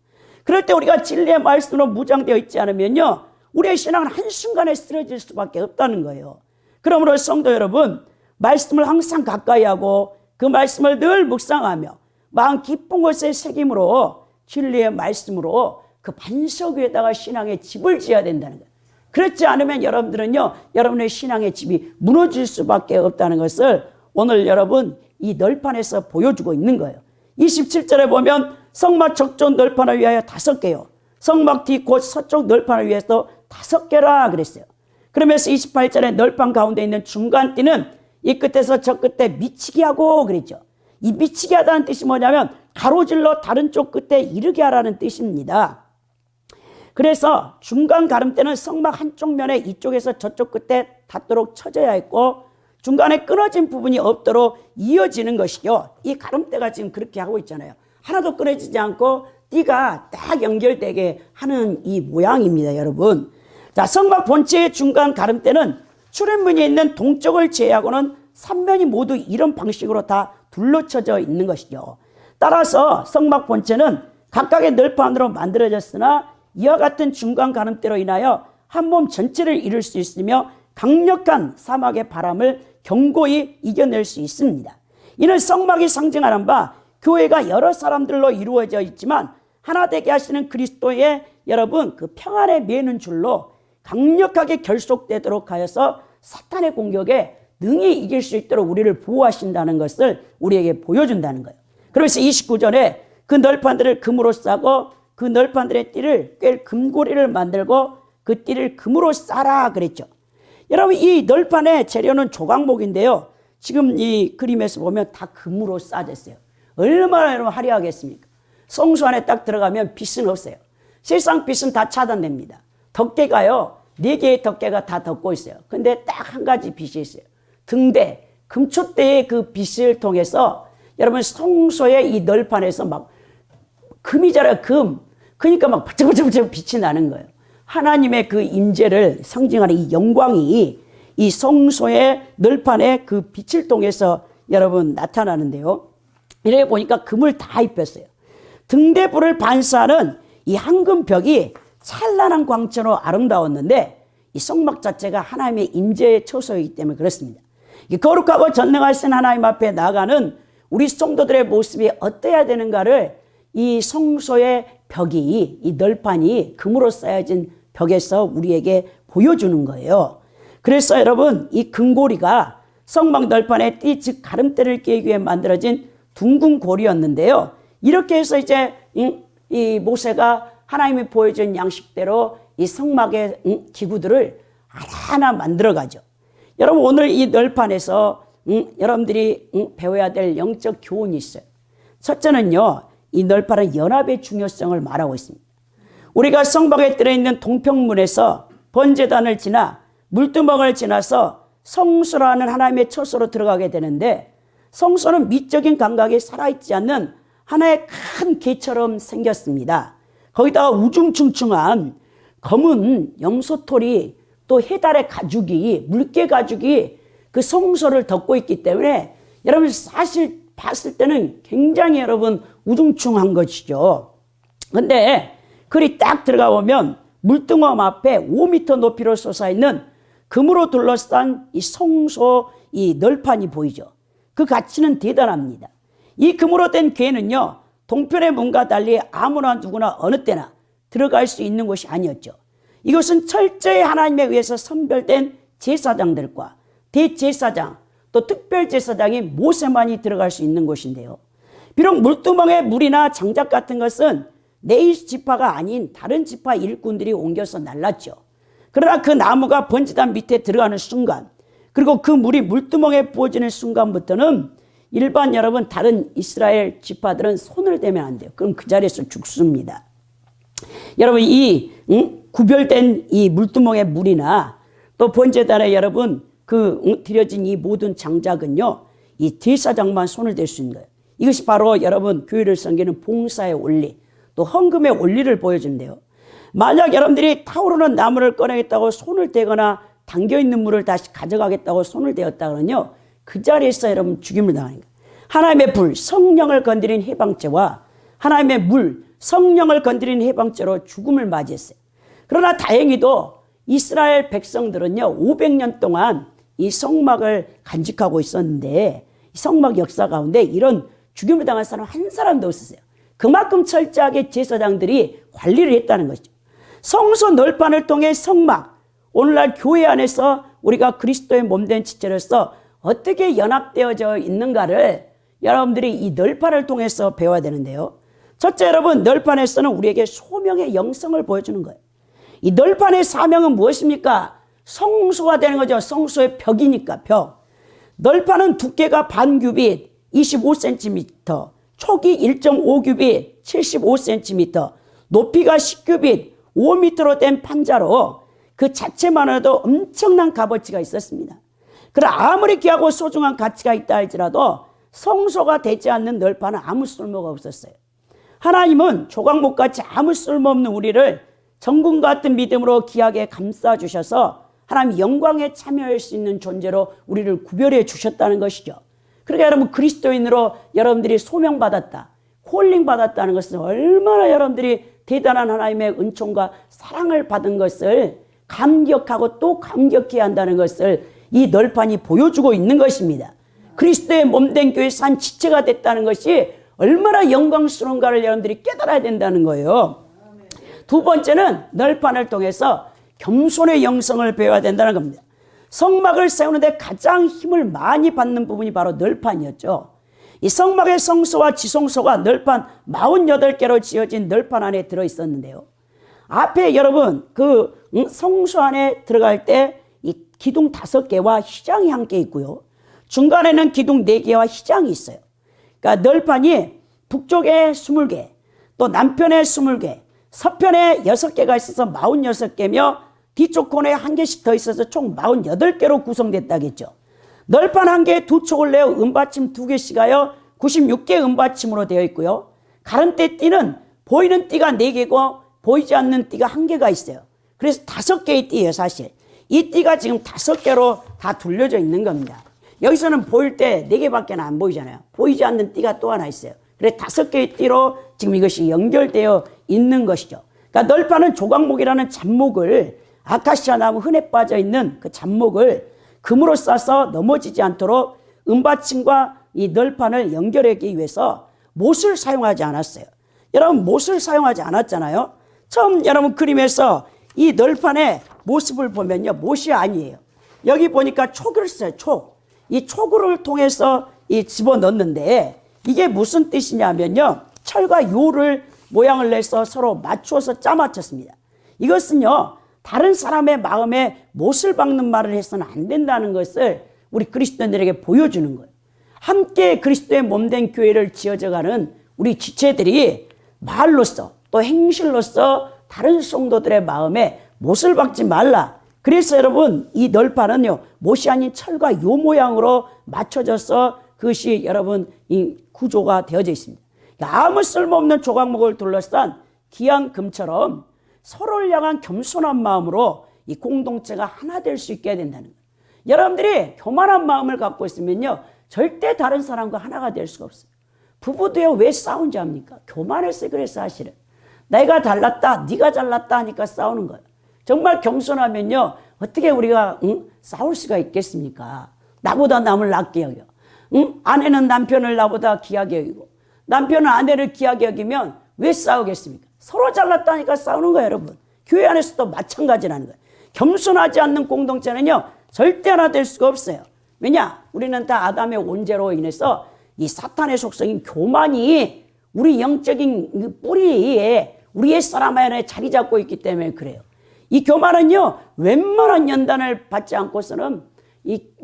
그럴 때 우리가 진리의 말씀으로 무장되어 있지 않으면요, 우리의 신앙은 한순간에 쓰러질 수밖에 없다는 거예요. 그러므로 성도 여러분, 말씀을 항상 가까이 하고 그 말씀을 늘 묵상하며 마음 깊은 곳에 새김으로 진리의 말씀으로 그 반석 위에다가 신앙의 집을 지어야 된다는 거예요. 그렇지 않으면 여러분들은요, 여러분의 신앙의 집이 무너질 수밖에 없다는 것을 오늘 여러분 이 널판에서 보여주고 있는 거예요. 27절에 보면 성막 적쪽 널판을 위하여 5개요. 성막 뒤 곧 서쪽 널판을 위해서 5개라 그랬어요. 그러면서 28절에 널판 가운데 있는 중간 띠는 이 끝에서 저 끝에 미치게 하고 그랬죠. 이 미치게 하다는 뜻이 뭐냐면 가로질러 다른 쪽 끝에 이르게 하라는 뜻입니다. 그래서 중간 가름대는 성막 한쪽 면에 이쪽에서 저쪽 끝에 닿도록 쳐져야 했고 중간에 끊어진 부분이 없도록 이어지는 것이죠. 이 가름대가 지금 그렇게 하고 있잖아요. 하나도 끊어지지 않고 띠가 딱 연결되게 하는 이 모양입니다, 여러분. 자, 성막 본체의 중간 가름대는 출입문이 있는 동쪽을 제외하고는 3면이 모두 이런 방식으로 다 둘러쳐져 있는 것이죠. 따라서 성막 본체는 각각의 널판으로 만들어졌으나 이와 같은 중간 가름대로 인하여 한 몸 전체를 이룰 수 있으며 강력한 사막의 바람을 견고히 이겨낼 수 있습니다. 이는 성막이 상징하는 바 교회가 여러 사람들로 이루어져 있지만 하나 되게 하시는 그리스도의 여러분 그 평안에 매는 줄로 강력하게 결속되도록 하여서 사탄의 공격에 능히 이길 수 있도록 우리를 보호하신다는 것을 우리에게 보여준다는 거예요. 그래서 29절에 그 널판들을 금으로 싸고 그 널판들의 띠를 꿰 금고리를 만들고 그 띠를 금으로 싸라 그랬죠. 여러분 이 널판의 재료는 조각목인데요. 지금 이 그림에서 보면 다 금으로 싸졌어요. 얼마나 여러분 화려하겠습니까? 성소 안에 딱 들어가면 빛은 없어요. 세상 빛은 다 차단됩니다. 덮개가요 4개의 덮개가 다 덮고 있어요. 근데 딱 한 가지 빛이 있어요. 등대, 금촛대의 그 빛을 통해서 여러분 성소의 이 널판에서 막 금이잖아요, 금. 그러니까 막 반짝반짝 빛이 나는 거예요. 하나님의 그 임재를 상징하는 이 영광이 이 성소의 널판의 그 빛을 통해서 여러분 나타나는데요. 이렇게 보니까 금을 다 입혔어요. 등대불을 반사하는 이 황금벽이 찬란한 광채로 아름다웠는데 이 성막 자체가 하나님의 임재의 처소이기 때문에 그렇습니다. 거룩하고 전능하신 하나님 앞에 나아가는 우리 성도들의 모습이 어떠해야 되는가를 이 성소의 벽이 이 널판이 금으로 쌓여진 벽에서 우리에게 보여주는 거예요. 그래서 여러분 이 금고리가 성막 널판에 띠 즉 가름대를 끼기 위해 만들어진 둥근 고리였는데요. 이렇게 해서 이제 이 모세가 하나님이 보여준 양식대로 이 성막의 기구들을 하나하나 만들어가죠. 여러분 오늘 이 널판에서 여러분들이 배워야 될 영적 교훈이 있어요. 첫째는요. 이 널판은 연합의 중요성을 말하고 있습니다. 우리가 성막에 들어있는 동평문에서 번제단을 지나 물두멍을 지나서 성소라는 하나님의 처소로 들어가게 되는데 성소는 미적인 감각이 살아있지 않는 하나의 큰 개처럼 생겼습니다. 거기다가 우중충충한 검은 염소털이 또 해달의 가죽이 물개 가죽이 그 성소를 덮고 있기 때문에 여러분 사실 봤을 때는 굉장히 여러분 우중충한 것이죠. 근데 글이 딱 들어가 보면 물등엄 앞에 5m 높이로 솟아있는 금으로 둘러싼 이 성소 이 널판이 보이죠. 그 가치는 대단합니다. 이 금으로 된 궤는요 동편의 문과 달리 아무나 누구나 어느 때나 들어갈 수 있는 곳이 아니었죠. 이것은 철저히 하나님에 의해서 선별된 제사장들과 대제사장 또 특별제사장이 모세만이 들어갈 수 있는 곳인데요. 비록 물두멍에 물이나 장작 같은 것은 네 지파가 아닌 다른 지파 일꾼들이 옮겨서 날랐죠. 그러나 그 나무가 번제단 밑에 들어가는 순간 그리고 그 물이 물두멍에 부어지는 순간부터는 일반 여러분 다른 이스라엘 지파들은 손을 대면 안 돼요. 그럼 그 자리에서 죽습니다. 여러분 이 구별된 이 물두멍의 물이나 또 번제단에 여러분 그 드려진 이 모든 장작은요 이 제사장만 손을 댈 수 있는 거예요. 이것이 바로 여러분 교회를 섬기는 봉사의 원리 또 헌금의 원리를 보여준대요. 만약 여러분들이 타오르는 나무를 꺼내겠다고 손을 대거나 담겨있는 물을 다시 가져가겠다고 손을 대었다면요 그 자리에서 여러분 죽임을 당하는 거예요. 하나님의 불 성령을 건드린 해방죄와 하나님의 물 성령을 건드린 해방죄로 죽음을 맞이했어요. 그러나 다행히도 이스라엘 백성들은요 500년 동안 이 성막을 간직하고 있었는데 이 성막 역사 가운데 이런 죽임을 당한 사람 한 사람도 없었어요. 그만큼 철저하게 제사장들이 관리를 했다는 것이죠. 성소 널판을 통해 성막, 오늘날 교회 안에서 우리가 그리스도의 몸된 지체로서 어떻게 연합되어져 있는가를 여러분들이 이 널판을 통해서 배워야 되는데요. 첫째, 여러분, 널판에서는 우리에게 소명의 영성을 보여주는 거예요. 이 널판의 사명은 무엇입니까? 성소가 되는 거죠. 성소의 벽이니까 벽. 널판은 두께가 반 규빗 25cm, 촉이 1.5규빗 75cm, 높이가 10규빗 5m로 된 판자로 그 자체만으로도 엄청난 값어치가 있었습니다. 그러나 아무리 귀하고 소중한 가치가 있다 할지라도 성소가 되지 않는 널판은 아무 쓸모가 없었어요. 하나님은 조각목같이 아무 쓸모없는 우리를 정금 같은 믿음으로 귀하게 감싸주셔서 하나님 영광에 참여할 수 있는 존재로 우리를 구별해 주셨다는 것이죠. 그러니까 여러분, 그리스도인으로 여러분들이 소명받았다, 콜링 받았다는 것은 얼마나 여러분들이 대단한 하나님의 은총과 사랑을 받은 것을 감격하고 또 감격해야 한다는 것을 이 널판이 보여주고 있는 것입니다. 그리스도의 몸된 교회 산 지체가 됐다는 것이 얼마나 영광스러운가를 여러분들이 깨달아야 된다는 거예요. 두 번째는 널판을 통해서 겸손의 영성을 배워야 된다는 겁니다. 성막을 세우는데 가장 힘을 많이 받는 부분이 바로 널판이었죠. 이 성막의 성소와 지성소가 널판 48개로 지어진 널판 안에 들어있었는데요. 앞에 여러분 그 성소 안에 들어갈 때 이 기둥 5개와 휘장이 함께 있고요. 중간에는 기둥 4개와 휘장이 있어요. 그러니까 널판이 북쪽에 20개, 또 남편에 20개, 서편에 6개가 있어서 46개며 뒤쪽 코너에 1개씩 더 있어서 총 48개로 구성됐다겠죠. 널판 1개에 2촉을 내어 은받침 2개씩 하여 96개 은받침으로 되어 있고요. 가른대 띠는 보이는 띠가 4개고 보이지 않는 띠가 1개가 있어요. 그래서 5개의 띠예요, 사실. 이 띠가 지금 5개로 다 둘려져 있는 겁니다. 여기서는 보일 때 4개밖에 안 보이잖아요. 보이지 않는 띠가 또 하나 있어요. 그래서 5개의 띠로 지금 이것이 연결되어 있는 것이죠. 그러니까 널판은 조각목이라는 잡목을, 아카시아 나무 흔해 빠져 있는 그 잡목을 금으로 싸서 넘어지지 않도록 은받침과 이 널판을 연결하기 위해서 못을 사용하지 않았어요. 여러분, 못을 사용하지 않았잖아요. 처음 여러분 그림에서 이 널판의 모습을 보면요, 못이 아니에요. 여기 보니까 촉을 써요. 촉. 이 촉을 통해서 이 집어넣는데 이게 무슨 뜻이냐면요, 철과 요를 모양을 내서 서로 맞추어서 짜맞췄습니다. 이것은요, 다른 사람의 마음에 못을 박는 말을 해서는 안 된다는 것을 우리 그리스도인들에게 보여주는 거예요. 함께 그리스도의 몸된 교회를 지어져가는 우리 지체들이 말로써 또 행실로써 다른 성도들의 마음에 못을 박지 말라. 그래서 여러분, 이 널판은요, 못이 아닌 철과 요 모양으로 맞춰져서 그것이 여러분 이 구조가 되어져 있습니다. 아무 쓸모없는 조각목을 둘러싼 귀한 금처럼 서로를 향한 겸손한 마음으로 이 공동체가 하나 될 수 있게 된다는 거예요. 여러분들이 교만한 마음을 갖고 있으면요, 절대 다른 사람과 하나가 될 수가 없어요. 부부도요, 왜 싸운지 압니까? 교만해서 그래. 사실은 내가 잘났다, 네가 잘났다 하니까 싸우는 거예요. 정말 겸손하면요, 어떻게 우리가 싸울 수가 있겠습니까? 나보다 남을 낫게 여겨. 아내는 남편을 나보다 귀하게 여기고 남편은 아내를 귀하게 여기면 왜 싸우겠습니까? 서로 잘났다니까 싸우는 거예요, 여러분. 교회 안에서도 마찬가지라는 거예요. 겸손하지 않는 공동체는요, 절대 하나 될 수가 없어요. 왜냐? 우리는 다 아담의 온죄로 인해서 이 사탄의 속성인 교만이 우리 영적인 뿌리에 우리의 사람 안에 자리 잡고 있기 때문에 그래요. 이 교만은요, 웬만한 연단을 받지 않고서는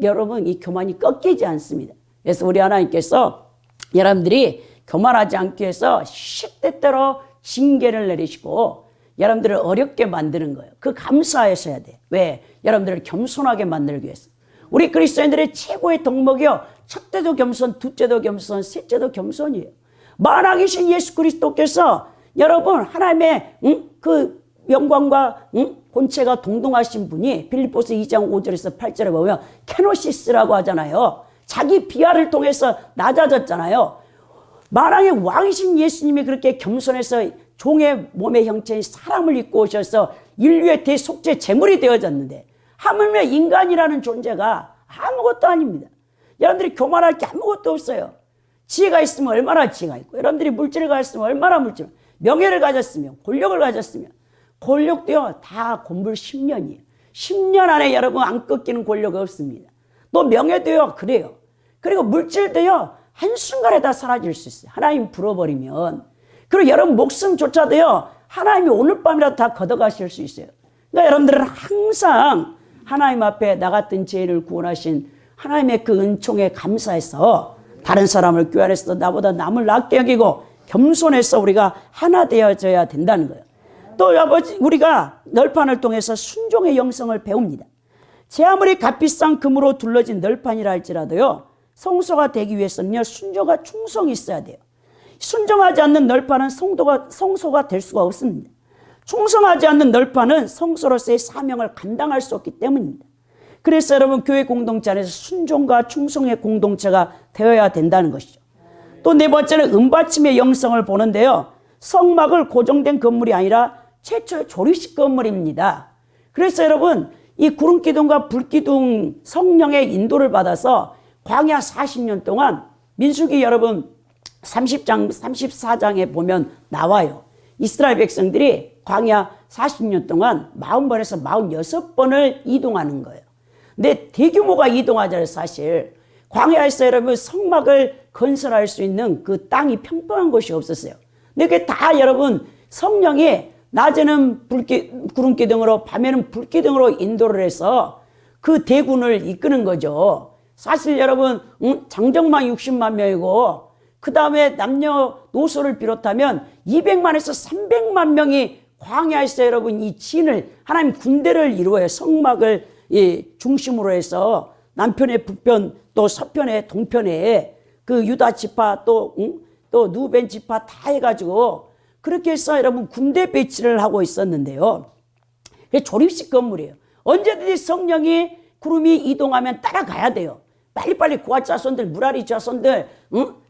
여러분, 이 교만이 꺾이지 않습니다. 그래서 우리 하나님께서 여러분들이 교만하지 않기 위해서 시시때때로 징계를 내리시고 여러분들을 어렵게 만드는 거예요. 그 감사하셔야 돼요. 왜? 여러분들을 겸손하게 만들기 위해서. 우리 그리스도인들의 최고의 덕목이요, 첫째도 겸손, 둘째도 겸손, 셋째도 겸손이에요. 만왕이신 예수 그리스도께서 여러분 하나님의 그 영광과 본체가 동등하신 분이 빌립보서 2장 5절에서 8절에 보면 케노시스라고 하잖아요. 자기 비하를 통해서 낮아졌잖아요. 만왕의 왕이신 예수님이 그렇게 겸손해서 종의 몸의 형체인 사람을 입고 오셔서 인류의 대속죄 제물이 되어졌는데, 하물며 인간이라는 존재가 아무것도 아닙니다. 여러분들이 교만할 게 아무것도 없어요. 지혜가 있으면 얼마나 지혜가 있고, 여러분들이 물질을 가졌으면 얼마나 물질, 명예를 가졌으면, 권력을 가졌으면, 권력도요 다 곤불 10년이에요. 10년 안에 여러분 안 꺾이는 권력이 없습니다. 또 명예도요 그래요. 그리고 물질도요 한순간에 다 사라질 수 있어요. 하나님 불어버리면. 그리고 여러분 목숨조차도요 하나님이 오늘 밤이라도 다 걷어가실 수 있어요. 그러니까 여러분들은 항상 하나님 앞에 나 같은 죄인을 구원하신 하나님의 그 은총에 감사해서 다른 사람을 교환해서 나보다 남을 낫게 여기고 겸손해서 우리가 하나 되어져야 된다는 거예요. 또 우리가 널판을 통해서 순종의 영성을 배웁니다. 제 아무리 값비싼 금으로 둘러진 널판이라 할지라도요 성소가 되기 위해서는요 순종과 충성이 있어야 돼요. 순종하지 않는 널판은 성소가 될 수가 없습니다. 충성하지 않는 널판은 성소로서의 사명을 감당할 수 없기 때문입니다. 그래서 여러분 교회 공동체 안에서 순종과 충성의 공동체가 되어야 된다는 것이죠. 또 네 번째는 은받침의 영성을 보는데요. 성막을 고정된 건물이 아니라 최초의 조립식 건물입니다. 그래서 여러분 이 구름기둥과 불기둥 성령의 인도를 받아서 광야 40년 동안 민수기 여러분 30장 34장에 보면 나와요. 이스라엘 백성들이 광야 40년 동안 40번에서 46번을 이동하는 거예요. 근데 대규모가 이동하잖아요. 사실 광야에서 여러분 성막을 건설할 수 있는 그 땅이 평평한 곳이 없었어요. 근데 그게 다 여러분 성령이 낮에는 구름기둥으로 밤에는 불기둥으로 인도를 해서 그 대군을 이끄는 거죠. 사실 여러분 장정만 60만 명이고 그 다음에 남녀노소를 비롯하면 200만에서 300만 명이 광야에서 여러분 이 진을 하나님 군대를 이루어요. 성막을 중심으로 해서 남편의 북편 또 서편의 동편에 그 유다 지파 또 누벤 지파 다 해가지고 그렇게 해서 여러분 군대 배치를 하고 있었는데요. 그게 조립식 건물이에요. 언제든지 성령이 구름이 이동하면 따라가야 돼요. 빨리빨리 고아 자손들, 무라리 자손들,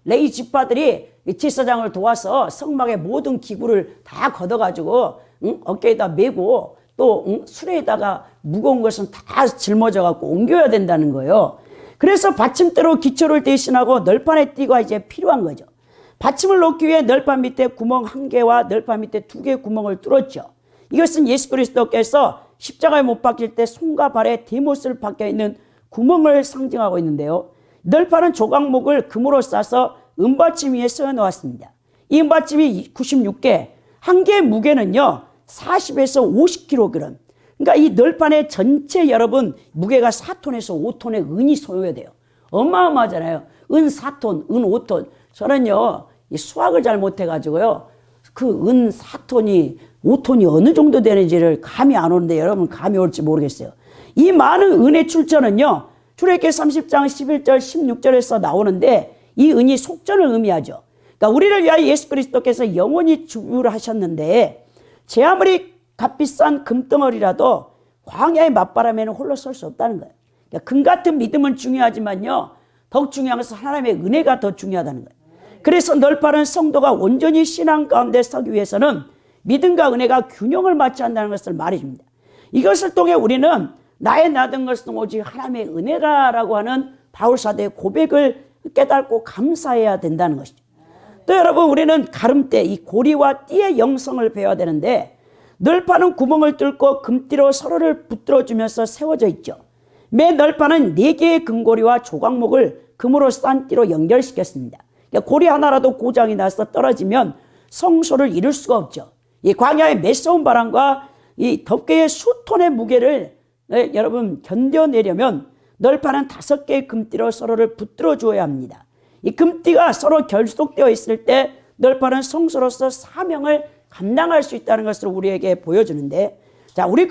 레이 지파들이 제사장을 도와서 성막의 모든 기구를 다 걷어가지고 어깨에다 메고 또 수레에다가 무거운 것은 다 짊어져 갖고 옮겨야 된다는 거예요. 그래서 받침대로 기초를 대신하고 널판에 띠가 이제 필요한 거죠. 받침을 놓기 위해 널판 밑에 구멍 1개와 널판 밑에 2개의 구멍을 뚫었죠. 이것은 예수 그리스도께서 십자가에 못 박힐 때 손과 발에 대못을 박혀 있는 구멍을 상징하고 있는데요. 널판은 조각목을 금으로 싸서 은받침 위에 세워 놓았습니다. 이 은받침이 96개, 한 개의 무게는요 40에서 50kg. 그러니까 이 널판의 전체 여러분 무게가 4톤에서 5톤의 은이 소요돼요. 어마어마하잖아요. 은 4톤, 은 5톤. 저는요 이 수학을 잘 못해가지고요 그 은 4톤이 5톤이 어느 정도 되는지를 감이 안 오는데 여러분 감이 올지 모르겠어요. 이 많은 은의 출처는요 출애굽기 30장 11절 16절에서 나오는데 이 은이 속전을 의미하죠. 그러니까 우리를 위하여 예수 그리스도께서 영원히 주유를 하셨는데 제 아무리 값비싼 금덩어리라도 광야의 맞바람에는 홀로 설 수 없다는 거예요. 그러니까 금 같은 믿음은 중요하지만요 더욱 중요한 것은 하나님의 은혜가 더 중요하다는 거예요. 그래서 널판은 성도가 온전히 신앙 가운데 서기 위해서는 믿음과 은혜가 균형을 맞춰야 한다는 것을 말해줍니다. 이것을 통해 우리는 나의 나된 것은 오직 하나님의 은혜라라고 하는 바울사도의 고백을 깨닫고 감사해야 된다는 것이죠. 또 여러분 우리는 가름대, 이 고리와 띠의 영성을 배워야 되는데 널판은 구멍을 뚫고 금띠로 서로를 붙들어주면서 세워져 있죠. 매 널판은 4개의 금고리와 조각목을 금으로 싼 띠로 연결시켰습니다. 그러니까 고리 하나라도 고장이 나서 떨어지면 성소를 이룰 수가 없죠. 이 광야의 매서운 바람과 이 덮개의 수톤의 무게를 여러분 견뎌내려면 널판은 5개의 금띠로 서로를 붙들어 주어야 합니다. 이 금띠가 서로 결속되어 있을 때 널판은 성소로서 사명을 감당할 수 있다는 것을 우리에게 보여주는데, 자, 우리는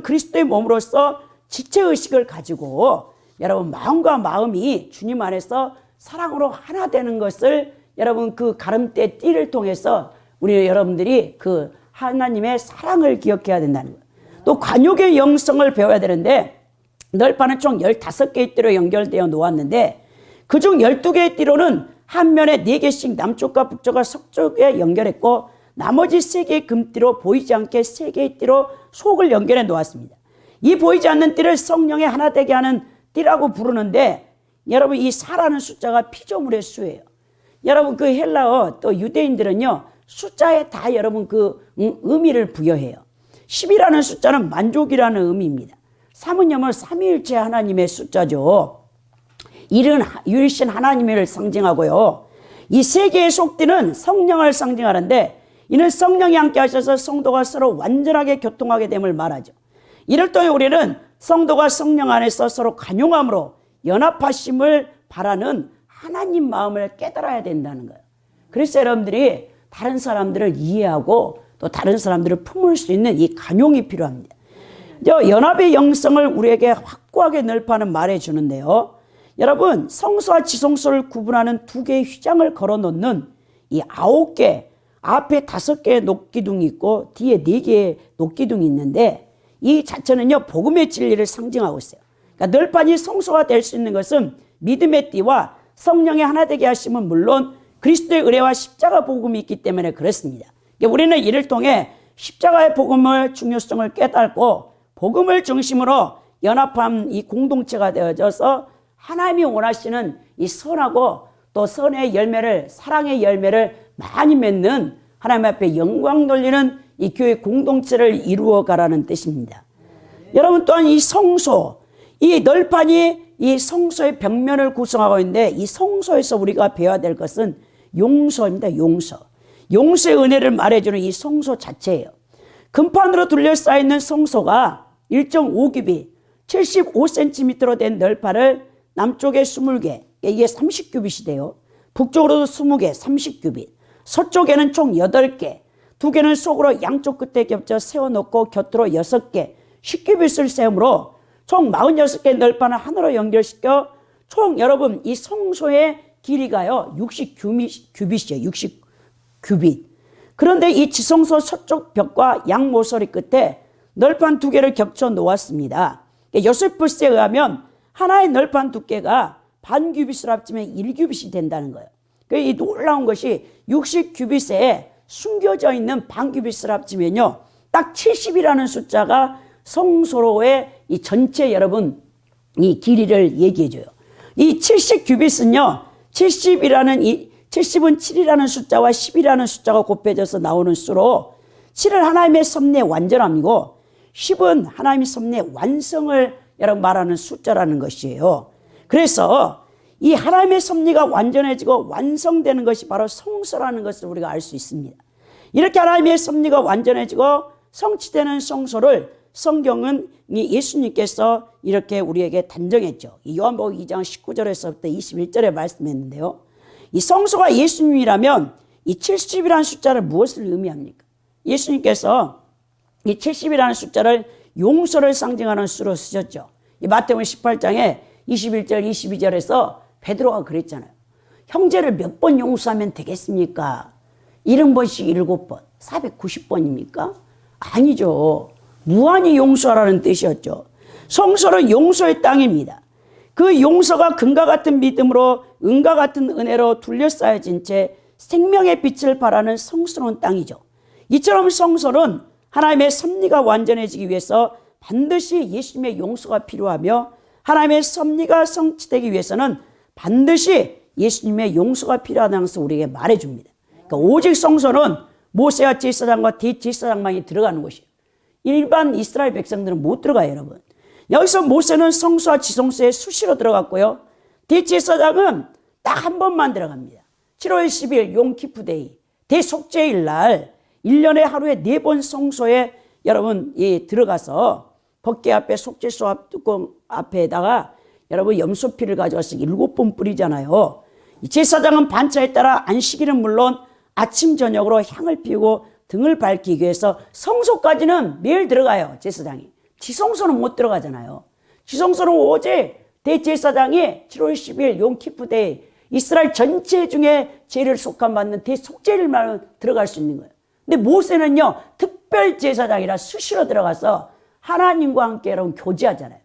그리스도의 몸으로서 지체의식을 가지고 여러분 마음과 마음이 주님 안에서 사랑으로 하나 되는 것을 여러분 그 가름대 띠를 통해서 우리 여러분들이 그 하나님의 사랑을 기억해야 된다는 거예요. 또 관용의 영성을 배워야 되는데 널판은 총 15개의 띠로 연결되어 놓았는데 그중 12개의 띠로는 한 면에 4개씩 남쪽과 북쪽과 서쪽에 연결했고 나머지 3개의 금띠로 보이지 않게 3개의 띠로 속을 연결해 놓았습니다. 이 보이지 않는 띠를 성령의 하나 되게 하는 띠라고 부르는데, 여러분 이 4라는 숫자가 피조물의 수예요. 여러분 그 헬라어 또 유대인들은요 숫자에 다 여러분 그 의미를 부여해요. 10이라는 숫자는 만족이라는 의미입니다. 3은요 삼위일체 하나님의 숫자죠. 1은 유일신 하나님을 상징하고요. 이 3개의 속띠는 성령을 상징하는데, 이는 성령이 함께 하셔서 성도가 서로 완전하게 교통하게 됨을 말하죠. 이를 통해 우리는 성도가 성령 안에서 서로 간용함으로 연합하심을 바라는 하나님 마음을 깨달아야 된다는 거예요. 그래서 여러분들이 다른 사람들을 이해하고 또 다른 사람들을 품을 수 있는 이 간용이 필요합니다. 연합의 영성을 우리에게 확고하게 넓혀는 말해주는데요. 여러분 성소와 지성소를 구분하는 2개의 휘장을 걸어놓는 이 9개, 앞에 5개의 녹기둥이 있고 뒤에 4개의 녹기둥이 있는데, 이 자체는요 복음의 진리를 상징하고 있어요. 그러니까 널판이 성소가 될 수 있는 것은 믿음의 띠와 성령의 하나 되게 하심은 물론 그리스도의 의례와 십자가 복음이 있기 때문에 그렇습니다. 그러니까 우리는 이를 통해 십자가의 복음의 중요성을 깨닫고 복음을 중심으로 연합한 이 공동체가 되어져서 하나님이 원하시는 이 선하고 또 선의 열매를, 사랑의 열매를 많이 맺는 하나님 앞에 영광 돌리는 이 교회 공동체를 이루어 가라는 뜻입니다. 여러분 또한 이 성소, 이 널판이 이 성소의 벽면을 구성하고 있는데, 이 성소에서 우리가 배워야 될 것은 용서입니다. 용서의 은혜를 말해주는 이 성소 자체예요. 금판으로 둘러싸여있는 성소가 1.5규빗 75cm로 된 널판을 남쪽에 20개, 이게 30규빗이 돼요. 북쪽으로도 20개 30규빗, 서쪽에는 총 8개, 2개는 속으로 양쪽 끝에 겹쳐 세워놓고 곁으로 6개 10규빗을 세우므로 총 46개의 널판을 하나로 연결시켜 총 여러분 이 성소의 길이가요 60규빗이에요. 60규빗. 그런데 이 지성소 서쪽 벽과 양 모서리 끝에 널판 2개를 겹쳐 놓았습니다. 요세푸스에 의하면 하나의 널판 두께가 반 규빗을 합치면 1규빗이 된다는 거예요. 이 놀라운 것이 60규빗에 숨겨져 있는 반 규빗을 합치면요 딱 70이라는 숫자가 성소로의 이 전체 여러분 이 길이를 얘기해줘요. 이 70규빗은요 70은 7이라는 숫자와 10이라는 숫자가 곱해져서 나오는 수로 7은 하나님의 섭리의 완전함이고 10은 하나님의 섭리의 완성을 여러분 말하는 숫자라는 것이에요. 그래서 이 하나님의 섭리가 완전해지고 완성되는 것이 바로 성소라는 것을 우리가 알 수 있습니다. 이렇게 하나님의 섭리가 완전해지고 성취되는 성소를 성경은 예수님께서 이렇게 우리에게 단정했죠. 요한복음 2장 19절에서부터 21절에 말씀했는데요. 이 성소가 예수님이라면 이 70이라는 숫자를 무엇을 의미합니까? 예수님께서 이 70이라는 숫자를 용서를 상징하는 수로 쓰셨죠. 이 마태복음 18장에 21절 22절에서 베드로가 그랬잖아요. 형제를 몇 번 용서하면 되겠습니까? 70번씩 7번 490번입니까? 아니죠. 무한히 용서하라는 뜻이었죠. 성소는 용서의 땅입니다. 그 용서가 금과 같은 믿음으로 은과 같은 은혜로 둘러싸여진 채 생명의 빛을 발하는 성스러운 땅이죠. 이처럼 성소는 하나님의 섭리가 완전해지기 위해서 반드시 예수님의 용서가 필요하며 하나님의 섭리가 성취되기 위해서는 반드시 예수님의 용서가 필요하다는 것을 우리에게 말해줍니다. 그러니까 오직 성소는 모세와 제사장과 대제사장만이 들어가는 곳이에요. 일반 이스라엘 백성들은 못 들어가요, 여러분. 여기서 모세는 성소와 지성소에 수시로 들어갔고요. 대제사장은 딱 한 번만 들어갑니다. 7월 10일 용키프데이 대속죄일 날 1년에 하루에 4번 성소에 여러분 들어가서 법궤 앞에 속죄소 뚜껑 앞에다가 여러분 염소피를 가져와서 7번 뿌리잖아요. 제사장은 반차에 따라 안식일은 물론 아침 저녁으로 향을 피우고 등을 밝히기 위해서 성소까지는 매일 들어가요. 제사장이. 지성소는 못 들어가잖아요. 지성소는 오직 대제사장이 7월 10일 용키프데이 이스라엘 전체 중에 죄를 속함받는 대속죄일만 들어갈 수 있는 거예요. 근데 모세는요 특별 제사장이라 수시로 들어가서 하나님과 함께 여러분 교제하잖아요.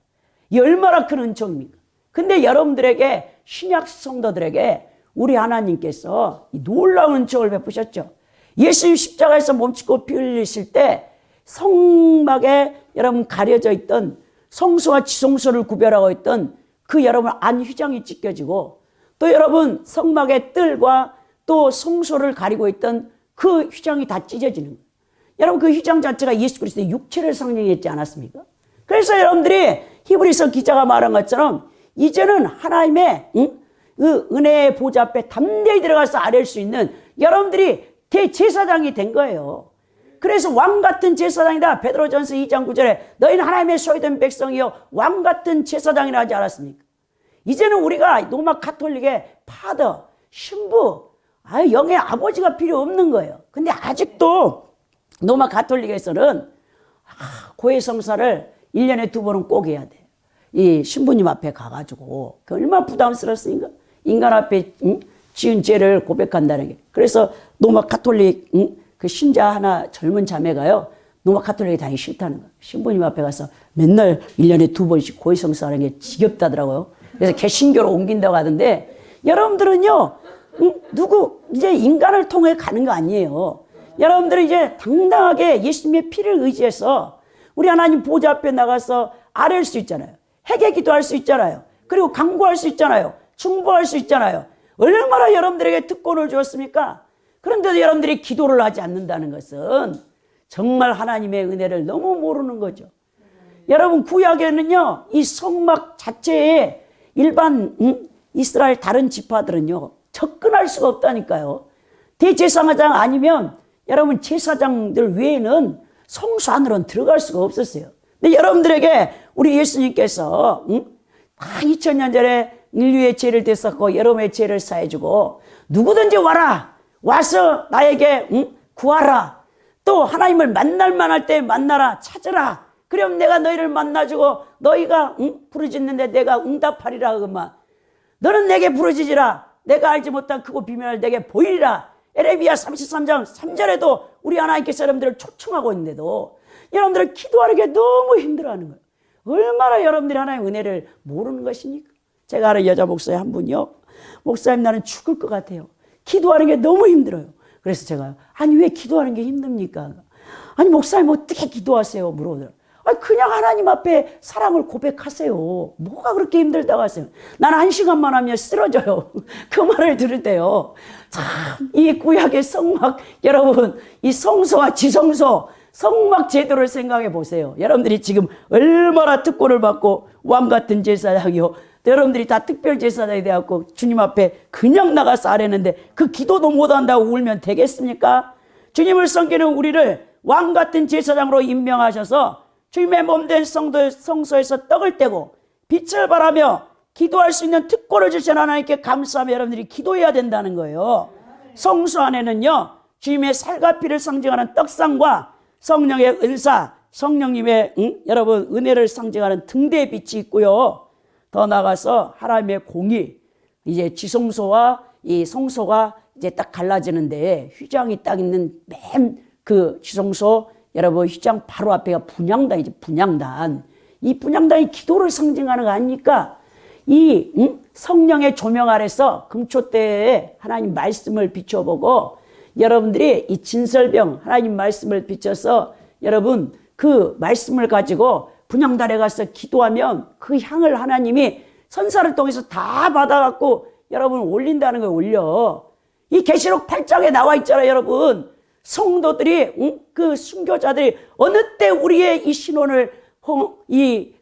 이 얼마나 큰 은총입니까? 근데 여러분들에게 신약 성도들에게 우리 하나님께서 이 놀라운 은총을 베푸셨죠. 예수님 십자가에서 몸짓고 피 흘리실 때 성막에 여러분 가려져 있던 성소와 지성소를 구별하고 있던 그 여러분 안 휘장이 찢겨지고, 또 여러분 성막의 뜰과 또 성소를 가리고 있던 그 휘장이 다 찢어지는 거예요. 여러분 그 휘장 자체가 예수 그리스도의 육체를 상징했지 않았습니까? 그래서 여러분들이 히브리서 기자가 말한 것처럼 이제는 하나님의 그 은혜의 보좌 앞에 담대히 들어가서 아뢰을 수 있는 여러분들이 대제사장이 된 거예요. 그래서 왕 같은 제사장이다. 베드로전서 2장 9절에 너희는 하나님의 소유된 백성이요 왕 같은 제사장이라 하지 않았습니까? 이제는 우리가 로마 가톨릭의 파더, 신부, 영의 아버지가 필요 없는 거예요. 근데 아직도 로마 가톨릭에서는 고해성사를 1년에 2번은 꼭 해야 돼. 이 신부님 앞에 가가지고 그 얼마나 부담스럽습니까? 인간 앞에 지은 죄를 고백한다는 게. 그래서 로마 가톨릭 그 신자 하나 젊은 자매가요, 로마 가톨릭에 다니기 싫다는 거예요. 신부님 앞에 가서 맨날 1년에 2번씩 고해성사하는 게 지겹다더라고요. 그래서 개신교로 옮긴다고 하던데, 여러분들은요 누구 이제 인간을 통해 가는 거 아니에요. 여러분들은 이제 당당하게 예수님의 피를 의지해서 우리 하나님 보좌 앞에 나가서 아뢰을 수 있잖아요. 회개 기도할 수 있잖아요. 그리고 강구할 수 있잖아요. 중보할 수 있잖아요. 얼마나 여러분들에게 특권을 주었습니까? 그런데도 여러분들이 기도를 하지 않는다는 것은 정말 하나님의 은혜를 너무 모르는 거죠. 여러분 구약에는요 이 성막 자체에 일반 이스라엘 다른 지파들은요 접근할 수가 없다니까요. 대제사장 아니면 여러분 제사장들 외에는 성소 안으로는 들어갈 수가 없었어요. 근데 여러분들에게 우리 예수님께서 2000년 전에 인류의 죄를 대속하고 여러분의 죄를 사해주고 누구든지 와서 나에게 구하라. 또 하나님을 만날 만할 때 만나라. 찾으라. 그럼 내가 너희를 만나주고 너희가 부르짖는데 내가 응답하리라. 그만. 너는 내게 부르짖으라. 내가 알지 못한 크고 비밀을 내게 보이리라. 에레미야 33장 3절에도 우리 하나님께서 여러분들을 초청하고 있는데도 여러분들은 기도하는 게 너무 힘들어하는 거예요. 얼마나 여러분들이 하나님의 은혜를 모르는 것입니까? 제가 아는 여자 목사님 한 분이요, 목사님 나는 죽을 것 같아요. 기도하는 게 너무 힘들어요. 그래서 제가 아니 왜 기도하는 게 힘듭니까? 아니 목사님 어떻게 기도하세요? 물어보더라고요. 그냥 하나님 앞에 사랑을 고백하세요. 뭐가 그렇게 힘들다고 하세요? 나는 1시간만 하면 쓰러져요. 그 말을 들을 때요, 참 이 구약의 성막, 여러분 이 성소와 지성소 성막 제도를 생각해 보세요. 여러분들이 지금 얼마나 특권을 받고 왕 같은 제사장이요, 여러분들이 다 특별 제사장이 되었고 주님 앞에 그냥 나가서 아뢰는데 그 기도도 못한다고 울면 되겠습니까? 주님을 섬기는 우리를 왕 같은 제사장으로 임명하셔서 주님의 몸된 성소에서 떡을 떼고 빛을 발하며 기도할 수 있는 특권을 주신 하나님께 감사하며 여러분들이 기도해야 된다는 거예요. 성소 안에는요 주님의 살과 피를 상징하는 떡상과 성령의 은사, 성령님의 여러분 은혜를 상징하는 등대의 빛이 있고요. 더 나아가서 하나님의 공의, 이제 지성소와 이 성소가 이제 딱 갈라지는데 휘장이 딱 있는 맨 그 지성소, 여러분 휘장 바로 앞에가 분향단이죠. 분향단. 이 분향단이 기도를 상징하는 거 아닙니까? 이 성령의 조명 아래서 금초대에 하나님 말씀을 비춰보고 여러분들이 이 진설병 하나님 말씀을 비춰서 여러분 그 말씀을 가지고 분향단에 가서 기도하면 그 향을 하나님이 선사를 통해서 다 받아갖고 여러분 올린다는 거예요. 올려. 이 계시록 8장에 나와 있잖아요. 여러분 성도들이 그 순교자들이 어느 때 우리의 이 신원을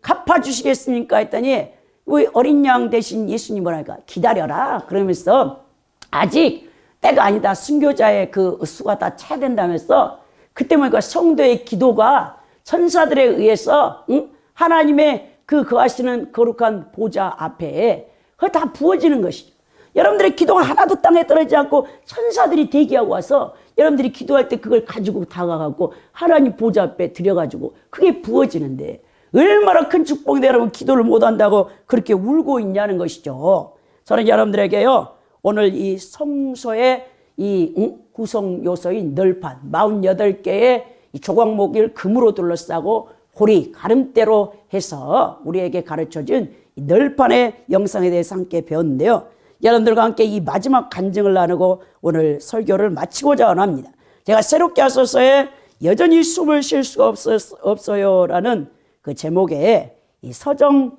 갚아주시겠습니까 했더니 우리 어린 양 대신 예수님을 하니까 기다려라 그러면서 아직 때가 아니다. 순교자의 그 수가 다 차야 된다면서 그때 보니까 성도의 기도가 천사들에 의해서 하나님의 그 거하시는 거룩한 보좌 앞에 그거 다 부어지는 것이죠. 여러분들의 기도가 하나도 땅에 떨어지지 않고 천사들이 대기하고 와서 여러분들이 기도할 때 그걸 가지고 다가가고 하나님 보좌 앞에 들여가지고 그게 부어지는데 얼마나 큰 축복인데 여러분 기도를 못한다고 그렇게 울고 있냐는 것이죠. 저는 여러분들에게요 오늘 이 성소의 이 구성 요소인 널판 48개의 이 조각목을 금으로 둘러싸고 호리 가름대로 해서 우리에게 가르쳐준 이 널판의 영상에 대해서 함께 배웠는데요. 여러분들과 함께 이 마지막 간증을 나누고 오늘 설교를 마치고자 합니다. 제가 새롭게 하소서의 여전히 숨을 쉴 수가 없어요라는 그 제목의 이 서정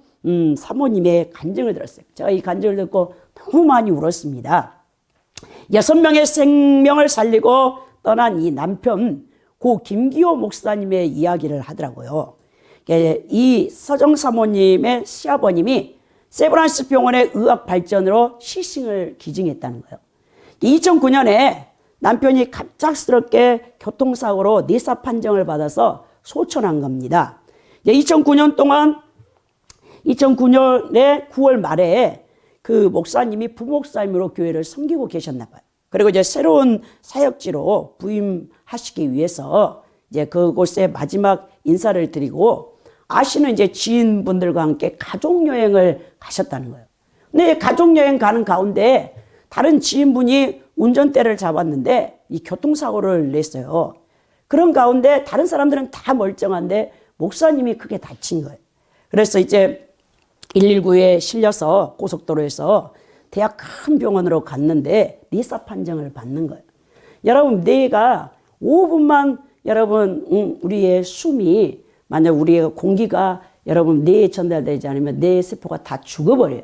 사모님의 간증을 들었어요. 제가 이 간증을 듣고 너무 많이 울었습니다. 6명의 생명을 살리고 떠난 이 남편 고 김기호 목사님의 이야기를 하더라고요. 이 서정 사모님의 시아버님이 세브란스 병원의 의학 발전으로 시승을 기증했다는 거예요. 2009년에 남편이 갑작스럽게 교통사고로 뇌사 판정을 받아서 소천한 겁니다. 2009년에 9월 말에 그 목사님이 부목사님으로 교회를 섬기고 계셨나 봐요. 그리고 이제 새로운 사역지로 부임하시기 위해서 이제 그곳에 마지막 인사를 드리고 아시는 이제 지인분들과 함께 가족여행을 가셨다는 거예요. 근데 가족여행 가는 가운데 다른 지인분이 운전대를 잡았는데 이 교통사고를 냈어요. 그런 가운데 다른 사람들은 다 멀쩡한데 목사님이 크게 다친 거예요. 그래서 이제 119에 실려서 고속도로에서 대학 큰 병원으로 갔는데 뇌사 판정을 받는 거예요. 여러분, 뇌가 5분만 여러분 우리의 숨이 만약 우리의 공기가 여러분 뇌에 전달되지 않으면 뇌 세포가 다 죽어버려요.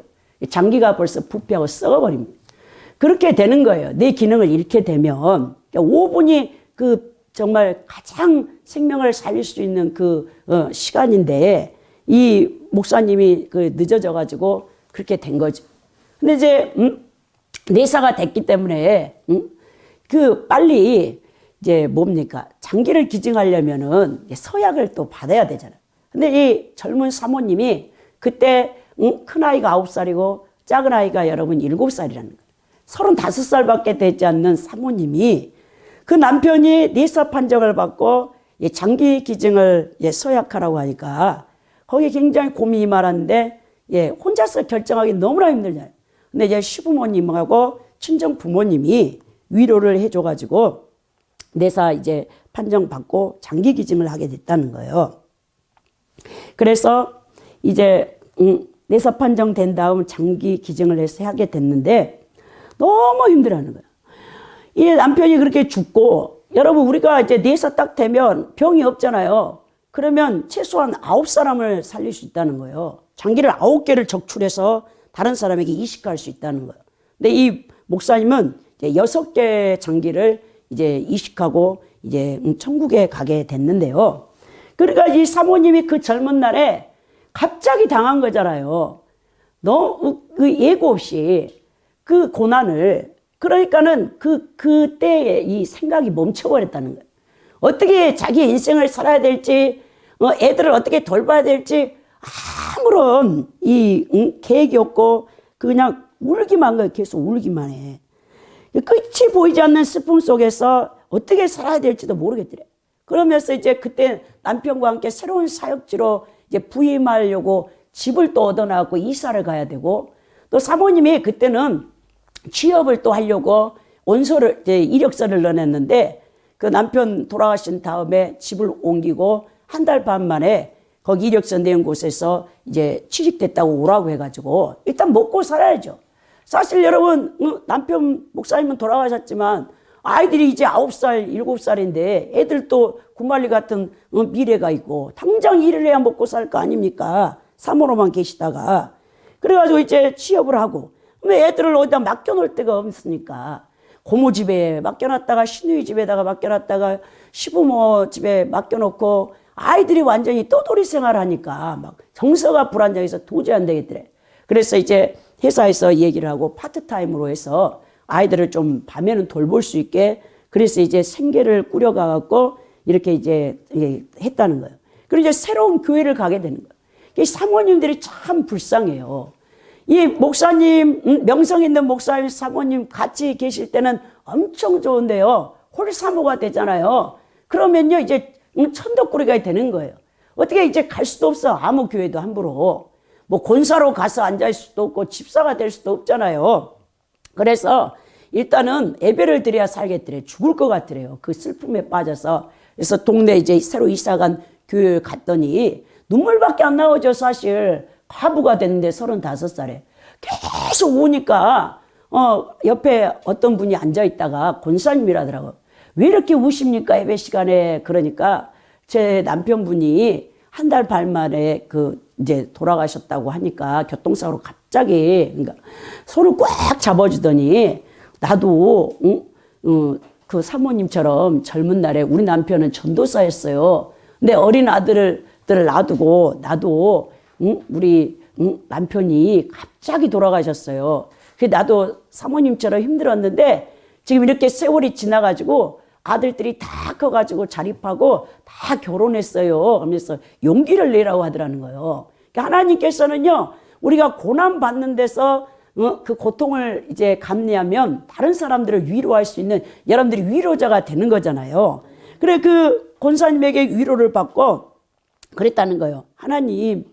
장기가 벌써 부패하고 썩어버립니다. 그렇게 되는 거예요. 뇌 기능을 잃게 되면 5분이 그 정말 가장 생명을 살릴 수 있는 그 시간인데 이 목사님이 그 늦어져 가지고 그렇게 된 거죠. 근데 이제 뇌사가 됐기 때문에 그 빨리 이제 뭡니까? 장기를 기증하려면은 서약을 또 받아야 되잖아요. 근데 이 젊은 사모님이 그때 큰 아이가 9살이고 작은 아이가 여러분 7살이라는 거예요. 35살밖에 되지 않는 사모님이 그 남편이 뇌사 판정을 받고 장기 기증을 서약하라고 하니까 거기에 굉장히 고민이 많았는데 혼자서 결정하기 너무나 힘들잖아요. 근데 이제 시부모님하고 친정 부모님이 위로를 해줘가지고 뇌사 이제 판정 받고 장기 기증을 하게 됐다는 거예요. 그래서 이제 뇌사 판정 된 다음 장기 기증을 해서 하게 됐는데 너무 힘들어하는 거예요. 이 남편이 그렇게 죽고 여러분 우리가 이제 뇌사 딱 되면 병이 없잖아요. 그러면 최소한 9사람을 살릴 수 있다는 거예요. 장기를 9개를 적출해서 다른 사람에게 이식할 수 있다는 거예요. 근데 이 목사님은 이제 6개 장기를 이제 이식하고 이제 천국에 가게 됐는데요. 그러니까 이 사모님이 그 젊은 날에 갑자기 당한 거잖아요. 그 예고 없이 그 고난을 그러니까는 그때에 이 생각이 멈춰버렸다는 거예요. 어떻게 자기 인생을 살아야 될지, 애들을 어떻게 돌봐야 될지 아무런 계획이 없고 그냥 울기만 거예요. 계속 울기만 해. 끝이 보이지 않는 슬픔 속에서 어떻게 살아야 될지도 모르겠더래. 그러면서 이제 그때 남편과 함께 새로운 사역지로 이제 부임하려고 집을 또 얻어나갖고 이사를 가야 되고 또 사모님이 그때는 취업을 또 하려고 원서를 이제 이력서를 넣어냈는데 그 남편 돌아가신 다음에 집을 옮기고 한 달 반 만에 거기 이력서 낸 곳에서 이제 취직됐다고 오라고 해가지고 일단 먹고 살아야죠. 사실 여러분 남편 목사님은 돌아가셨지만 아이들이 이제 9살, 7살인데 애들도 구말리 같은 미래가 있고 당장 일을 해야 먹고 살 거 아닙니까? 사모로만 계시다가 그래가지고 이제 취업을 하고 왜 애들을 어디다 맡겨놓을 데가 없으니까 고모 집에 맡겨놨다가 시누이 집에다가 맡겨놨다가 시부모 집에 맡겨놓고 아이들이 완전히 떠돌이 생활하니까 막 정서가 불안정해서 도저히 안 되겠더래. 그래서 이제 회사에서 얘기를 하고 파트타임으로 해서 아이들을 좀 밤에는 돌볼 수 있게 그래서 이제 생계를 꾸려가갖고 이렇게 이제 했다는 거예요. 그리고 이제 새로운 교회를 가게 되는 거예요. 이 사모님들이 참 불쌍해요. 이 목사님, 명성 있는 목사님, 사모님 같이 계실 때는 엄청 좋은데요. 홀사모가 되잖아요. 그러면요, 이제 천덕꾸리가 되는 거예요. 어떻게 이제 갈 수도 없어. 아무 교회도 함부로. 뭐 권사로 가서 앉아있을 수도 없고 집사가 될 수도 없잖아요. 그래서 일단은 예배를 드려야 살겠더래. 죽을 것 같더래요. 그 슬픔에 빠져서. 그래서 동네 이제 새로 이사간 교회를 갔더니 눈물밖에 안 나오죠, 사실. 과부가 됐는데 35살에. 계속 우니까, 옆에 어떤 분이 앉아있다가 권사님이라더라고요. 왜 이렇게 우십니까? 예배 시간에. 그러니까 제 남편분이 한 달 반 만에 이제 돌아가셨다고 하니까 교통사고로 갑자기, 그러니까 손을 꽉 잡아주더니 나도, 그 사모님처럼 젊은 날에 우리 남편은 전도사였어요. 근데 어린 아들을 놔두고 나도, 우리 남편이 갑자기 돌아가셨어요. 나도 사모님처럼 힘들었는데 지금 이렇게 세월이 지나가지고 아들들이 다 커가지고 자립하고 다 결혼했어요. 하면서 용기를 내라고 하더라는 거예요. 그러니까 하나님께서는요, 우리가 고난 받는 데서 그 고통을 이제 감내하면 다른 사람들을 위로할 수 있는 여러분들이 위로자가 되는 거잖아요. 그래, 그 권사님에게 위로를 받고 그랬다는 거예요. 하나님,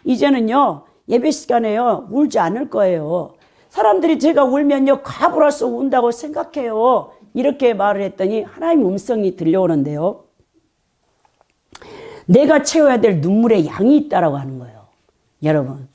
이제는요, 예배 시간에요, 울지 않을 거예요. 사람들이 제가 울면요, 가불어서 운다고 생각해요. 이렇게 말을 했더니 하나님 음성이 들려오는데요. 내가 채워야 될 눈물의 양이 있다라고 하는 거예요. 여러분.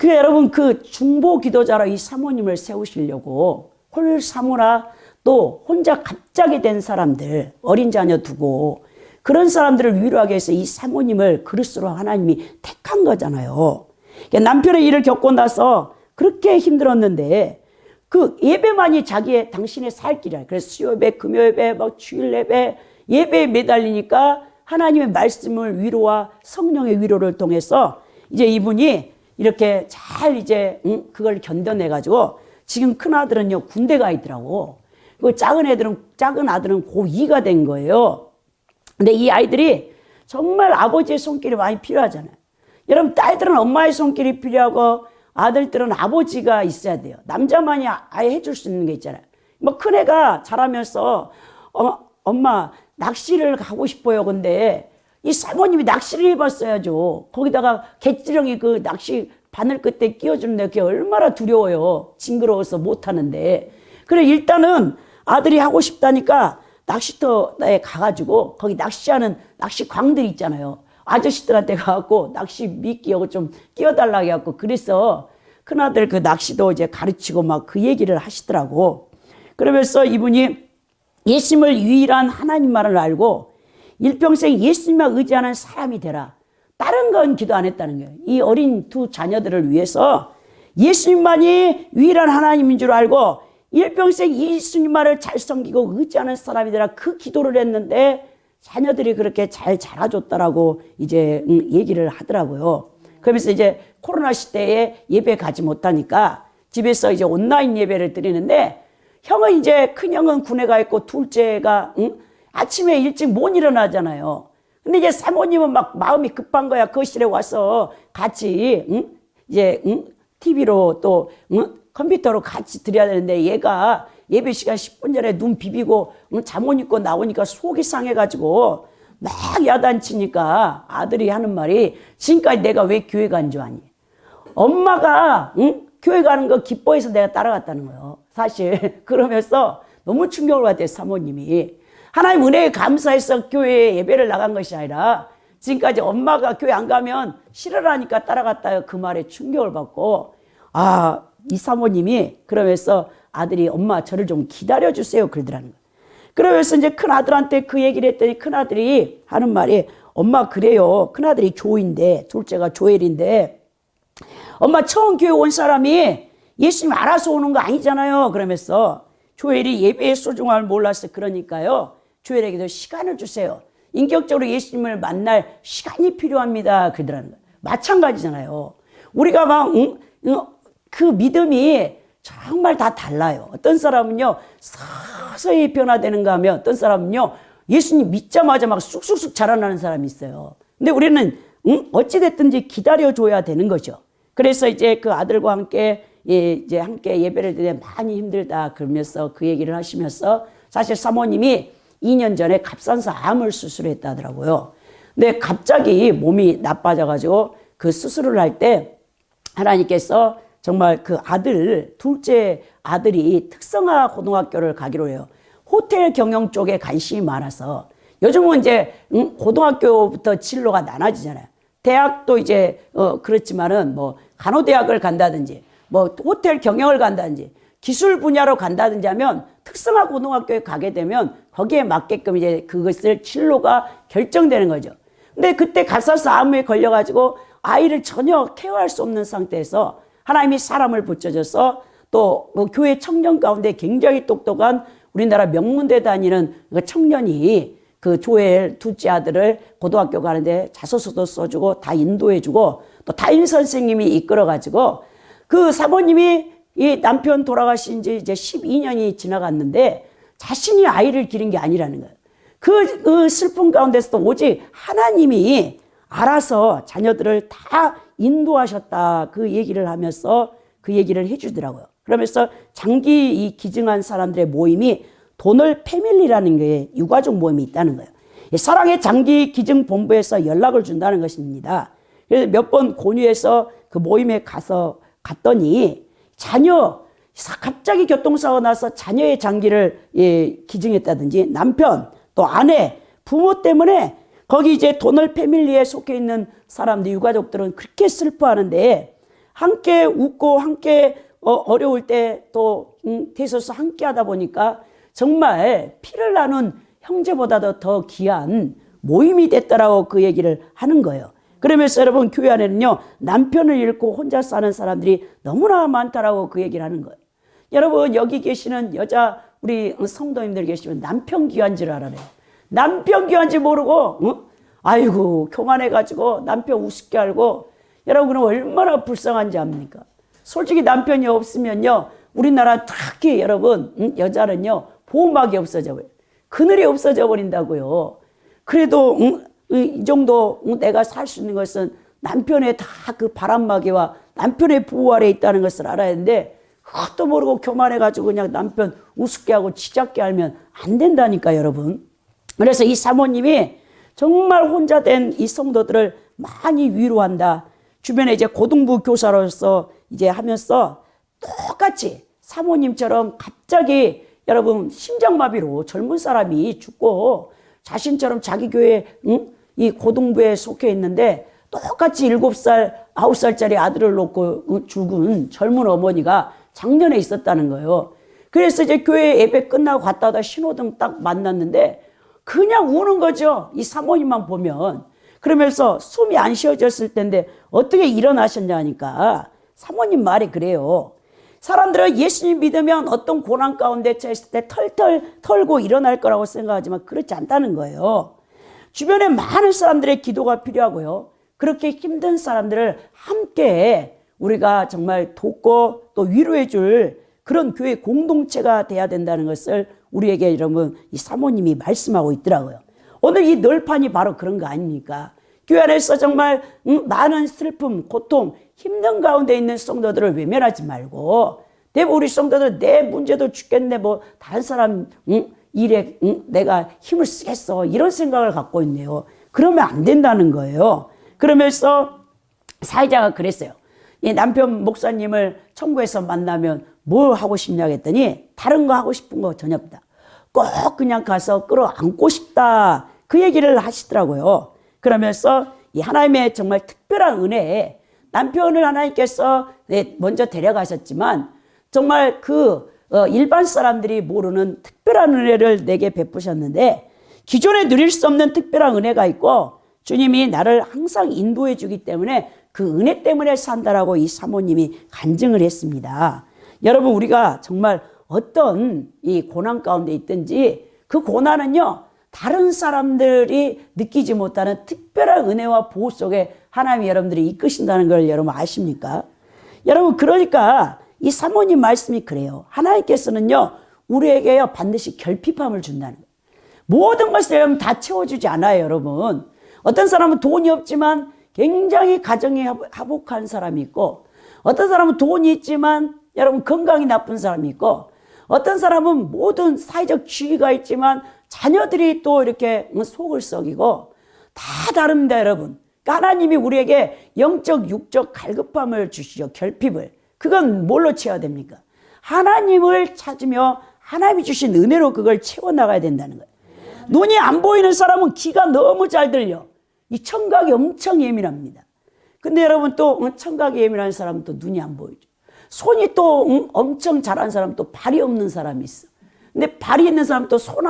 여러분, 그 중보 기도자로 이 사모님을 세우시려고 홀사모나 또 혼자 갑자기 된 사람들, 어린 자녀 두고 그런 사람들을 위로하기 위해서 이 사모님을 그릇으로 하나님이 택한 거잖아요. 남편의 일을 겪고 나서 그렇게 힘들었는데 그 예배만이 당신의 살 길이야. 그래서 수요예배, 금요예배, 주일 예배에 매달리니까 하나님의 말씀을 위로와 성령의 위로를 통해서 이제 이분이 이렇게 잘 이제 그걸 견뎌내가지고 지금 큰 아들은요 군대 가 있더라고. 그 작은 아들은 고2가 된 거예요. 근데 이 아이들이 정말 아버지의 손길이 많이 필요하잖아요. 여러분, 딸들은 엄마의 손길이 필요하고 아들들은 아버지가 있어야 돼요. 남자만이 아예 해줄 수 있는 게 있잖아요. 큰애가 자라면서 엄마 낚시를 가고 싶어요. 근데 이 사모님이 낚시를 해봤어야죠. 거기다가 개찌렁이 그 낚시 바늘 끝에 끼워주는데 그게 얼마나 두려워요. 징그러워서 못하는데. 그래, 일단은 아들이 하고 싶다니까 낚시터에 가가지고 거기 낚시하는 낚시광들 있잖아요. 아저씨들한테 가갖고 낚시 미끼하고 좀 끼워달라고 해갖고 그래서 큰아들 그 낚시도 이제 가르치고 막 그 얘기를 하시더라고. 그러면서 이분이 예수님을 유일한 하나님만을 알고 일평생 예수님만 의지하는 사람이 되라. 다른 건 기도 안 했다는 거예요. 이 어린 두 자녀들을 위해서 예수님만이 유일한 하나님인 줄 알고 일평생 예수님만을 잘 섬기고 의지하는 사람이 되라. 그 기도를 했는데 자녀들이 그렇게 잘 자라줬다라고 이제 얘기를 하더라고요. 그러면서 이제 코로나 시대에 예배 가지 못하니까 집에서 이제 온라인 예배를 드리는데 형은 이제 큰형은 군에 가 있고 둘째가 아침에 일찍 못 일어나잖아요. 근데 이제 사모님은 막 마음이 급한 거야. 거실에 와서 같이 이제 TV로 또 컴퓨터로 같이 드려야 되는데 얘가 예배 시간 10분 전에 눈 비비고 잠옷 입고 나오니까 속이 상해가지고 막 야단치니까 아들이 하는 말이 지금까지 내가 왜 교회 간 줄 아니? 엄마가 교회 가는 거 기뻐해서 내가 따라갔다는 거예요. 사실 그러면서 너무 충격을 받았대요. 사모님이. 하나님 은혜에 감사해서 교회에 예배를 나간 것이 아니라 지금까지 엄마가 교회 안 가면 싫어하니까 따라갔다. 그 말에 충격을 받고 이 사모님이 그러면서 아들이 엄마 저를 좀 기다려주세요 그러더라는 거예요. 그러면서 이제 큰아들한테 그 얘기를 했더니 큰아들이 하는 말이 엄마 그래요. 큰아들이 조인데 둘째가 조엘인데 엄마 처음 교회 온 사람이 예수님 알아서 오는 거 아니잖아요. 그러면서 조엘이 예배의 소중함을 몰라서 그러니까요. 조엘에게도 시간을 주세요. 인격적으로 예수님을 만날 시간이 필요합니다. 그러더라는 거예요. 마찬가지잖아요. 우리가 막 그 믿음이 정말 다 달라요. 어떤 사람은요 서서히 변화되는가 하면 어떤 사람은요 예수님 믿자마자 막 쑥쑥쑥 자라나는 사람이 있어요. 근데 우리는 어찌됐든지 기다려줘야 되는 거죠. 그래서 이제 그 아들과 함께 이제 함께 예배를 드리는데 많이 힘들다 그러면서 그 얘기를 하시면서 사실 사모님이 2년 전에 갑상선 암을 수술했다 하더라고요. 근데 갑자기 몸이 나빠져가지고 그 수술을 할 때 하나님께서 정말 그 둘째 아들이 특성화 고등학교를 가기로 해요. 호텔 경영 쪽에 관심이 많아서 요즘은 이제 고등학교부터 진로가 나눠지잖아요. 대학도 이제 그렇지만은 뭐 간호대학을 간다든지 뭐 호텔 경영을 간다든지 기술 분야로 간다든지 하면 특성화 고등학교에 가게 되면 거기에 맞게끔 이제 그것을 진로가 결정되는 거죠. 근데 그때 가사싸움에 걸려가지고 아이를 전혀 케어할 수 없는 상태에서 하나님이 사람을 붙여줘서 또 뭐 교회 청년 가운데 굉장히 똑똑한 우리나라 명문대 다니는 그 청년이 그 조엘 둘째 아들을 고등학교 가는데 자소서도 써주고 다 인도해주고 또 담임 선생님이 이끌어가지고 그 사모님이 이 남편 돌아가신 지 이제 12년이 지나갔는데 자신이 아이를 기른 게 아니라는 거예요. 그 슬픔 가운데서도 오직 하나님이 알아서 자녀들을 다 인도하셨다. 그 얘기를 하면서 그 얘기를 해주더라고요. 그러면서 장기 이 기증한 사람들의 모임이 도널 패밀리라는 게 유가족 모임이 있다는 거예요. 사랑의 장기 기증 본부에서 연락을 준다는 것입니다. 그래서 몇 번 권유해서 그 모임에 갔더니 자녀 갑자기 교통사고 나서 자녀의 장기를 기증했다든지 남편 또 아내 부모 때문에 거기 이제 도널 패밀리에 속해 있는 사람들 유가족들은 그렇게 슬퍼하는데 함께 웃고 함께 어려울 때 또 대소서 함께 하다 보니까 정말 피를 나눈 형제보다도 더 귀한 모임이 됐다라고 그 얘기를 하는 거예요. 그러면서 여러분 교회 안에는요 남편을 잃고 혼자 사는 사람들이 너무나 많다라고 그 얘기를 하는 거예요. 여러분 여기 계시는 여자 우리 성도님들 계시면 남편 귀한 줄 알아요. 남편 귀한지 모르고 아이고 교만해가지고 남편 우습게 알고 여러분 그럼 얼마나 불쌍한지 압니까? 솔직히 남편이 없으면요 우리나라 특히 여러분 여자는요 보호막이 없어져 버려요. 그늘이 없어져 버린다고요. 그래도 이 정도 내가 살 수 있는 것은 남편의 다 그 바람막이와 남편의 보호 아래에 있다는 것을 알아야 하는데 그것도 모르고 교만해가지고 그냥 남편 우습게 하고 치잡게 알면 안 된다니까 여러분. 그래서 이 사모님이 정말 혼자 된 이 성도들을 많이 위로한다. 주변에 이제 고등부 교사로서 이제 하면서 똑같이 사모님처럼 갑자기 여러분 심장마비로 젊은 사람이 죽고 자신처럼 자기 교회 이 고등부에 속해 있는데 똑같이 7살, 9살짜리 아들을 놓고 죽은 젊은 어머니가 작년에 있었다는 거예요. 그래서 이제 교회 예배 끝나고 갔다 오다 신호등 딱 만났는데 그냥 우는 거죠. 이 사모님만 보면. 그러면서 숨이 안 쉬어졌을 텐데 어떻게 일어나셨냐 하니까 사모님 말이 그래요. 사람들은 예수님 믿으면 어떤 고난 가운데 처했을 때 털털 털고 일어날 거라고 생각하지만 그렇지 않다는 거예요. 주변에 많은 사람들의 기도가 필요하고요. 그렇게 힘든 사람들을 함께 우리가 정말 돕고 또 위로해 줄 그런 교회 공동체가 돼야 된다는 것을 우리에게 여러분 이 사모님이 말씀하고 있더라고요. 오늘 이 널판이 바로 그런 거 아닙니까? 교회 안에서 정말 많은 슬픔, 고통, 힘든 가운데 있는 성도들을 외면하지 말고 대부분 우리 성도들 내 문제도 죽겠네 뭐 다른 사람 일에 내가 힘을 쓰겠어 이런 생각을 갖고 있네요. 그러면 안 된다는 거예요. 그러면서 사회자가 그랬어요. 이 남편 목사님을 천국에서 만나면 뭘 하고 싶냐 했더니 다른 거 하고 싶은 거 전혀 없다. 꼭 그냥 가서 끌어안고 싶다. 그 얘기를 하시더라고요. 그러면서 이 하나님의 정말 특별한 은혜에 남편을 하나님께서 먼저 데려가셨지만 정말 그 일반 사람들이 모르는 특별한 은혜를 내게 베푸셨는데 기존에 누릴 수 없는 특별한 은혜가 있고 주님이 나를 항상 인도해 주기 때문에 그 은혜 때문에 산다라고 이 사모님이 간증을 했습니다. 여러분 우리가 정말 어떤 이 고난 가운데 있든지 그 고난은요 다른 사람들이 느끼지 못하는 특별한 은혜와 보호 속에 하나님이 여러분들이 이끄신다는 걸 여러분 아십니까? 여러분 그러니까 이 사모님 말씀이 그래요. 하나님께서는요 우리에게요 반드시 결핍함을 준다는 거예요. 모든 것을 여러분 다 채워주지 않아요. 여러분 어떤 사람은 돈이 없지만 굉장히 가정이 화목한 사람이 있고 어떤 사람은 돈이 있지만 여러분 건강이 나쁜 사람이 있고 어떤 사람은 모든 사회적 지위가 있지만 자녀들이 또 이렇게 속을 썩이고 다 다릅니다. 여러분 하나님이 우리에게 영적 육적 갈급함을 주시죠. 결핍을. 그건 뭘로 채워야 됩니까? 하나님을 찾으며 하나님이 주신 은혜로 그걸 채워나가야 된다는 거예요. 눈이 안 보이는 사람은 귀가 너무 잘 들려. 이 청각이 엄청 예민합니다. 근데 여러분 또 청각이 예민한 사람은 또 눈이 안 보이죠. 손이 또 엄청 잘한 사람은 또 발이 없는 사람이 있어. 근데 발이 있는 사람 또 손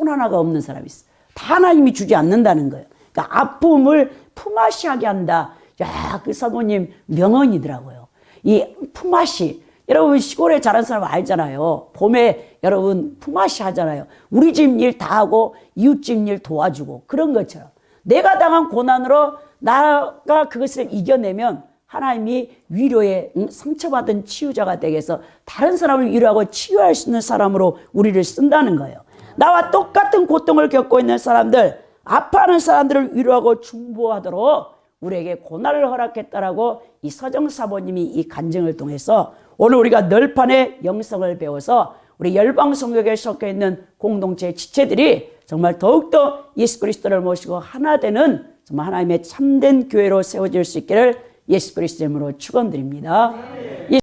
하나가 없는 사람이 있어. 다 하나님이 주지 않는다는 거예요. 그러니까 아픔을 품앗이하게 한다. 야, 그 사모님 명언이더라고요. 이 품앗이. 여러분 시골에 자란 사람 알잖아요. 봄에 여러분 품앗이 하잖아요. 우리 집 일 다 하고 이웃집 일 도와주고 그런 것처럼 내가 당한 고난으로 나가 그것을 이겨내면 하나님이 위로의 상처받은 치유자가 되게 해서 다른 사람을 위로하고 치유할 수 있는 사람으로 우리를 쓴다는 거예요. 나와 똑같은 고통을 겪고 있는 사람들, 아파하는 사람들을 위로하고 중보하도록 우리에게 고난을 허락했다라고 이 서정 사모님이 이 간증을 통해서 오늘 우리가 널판의 영성을 배워서 우리 열방성교회에 속해 있는 공동체 지체들이 정말 더욱더 예수 그리스도를 모시고 하나 되는 정말 하나님의 참된 교회로 세워질 수 있기를 예수 그리스도 이름으로 축원드립니다.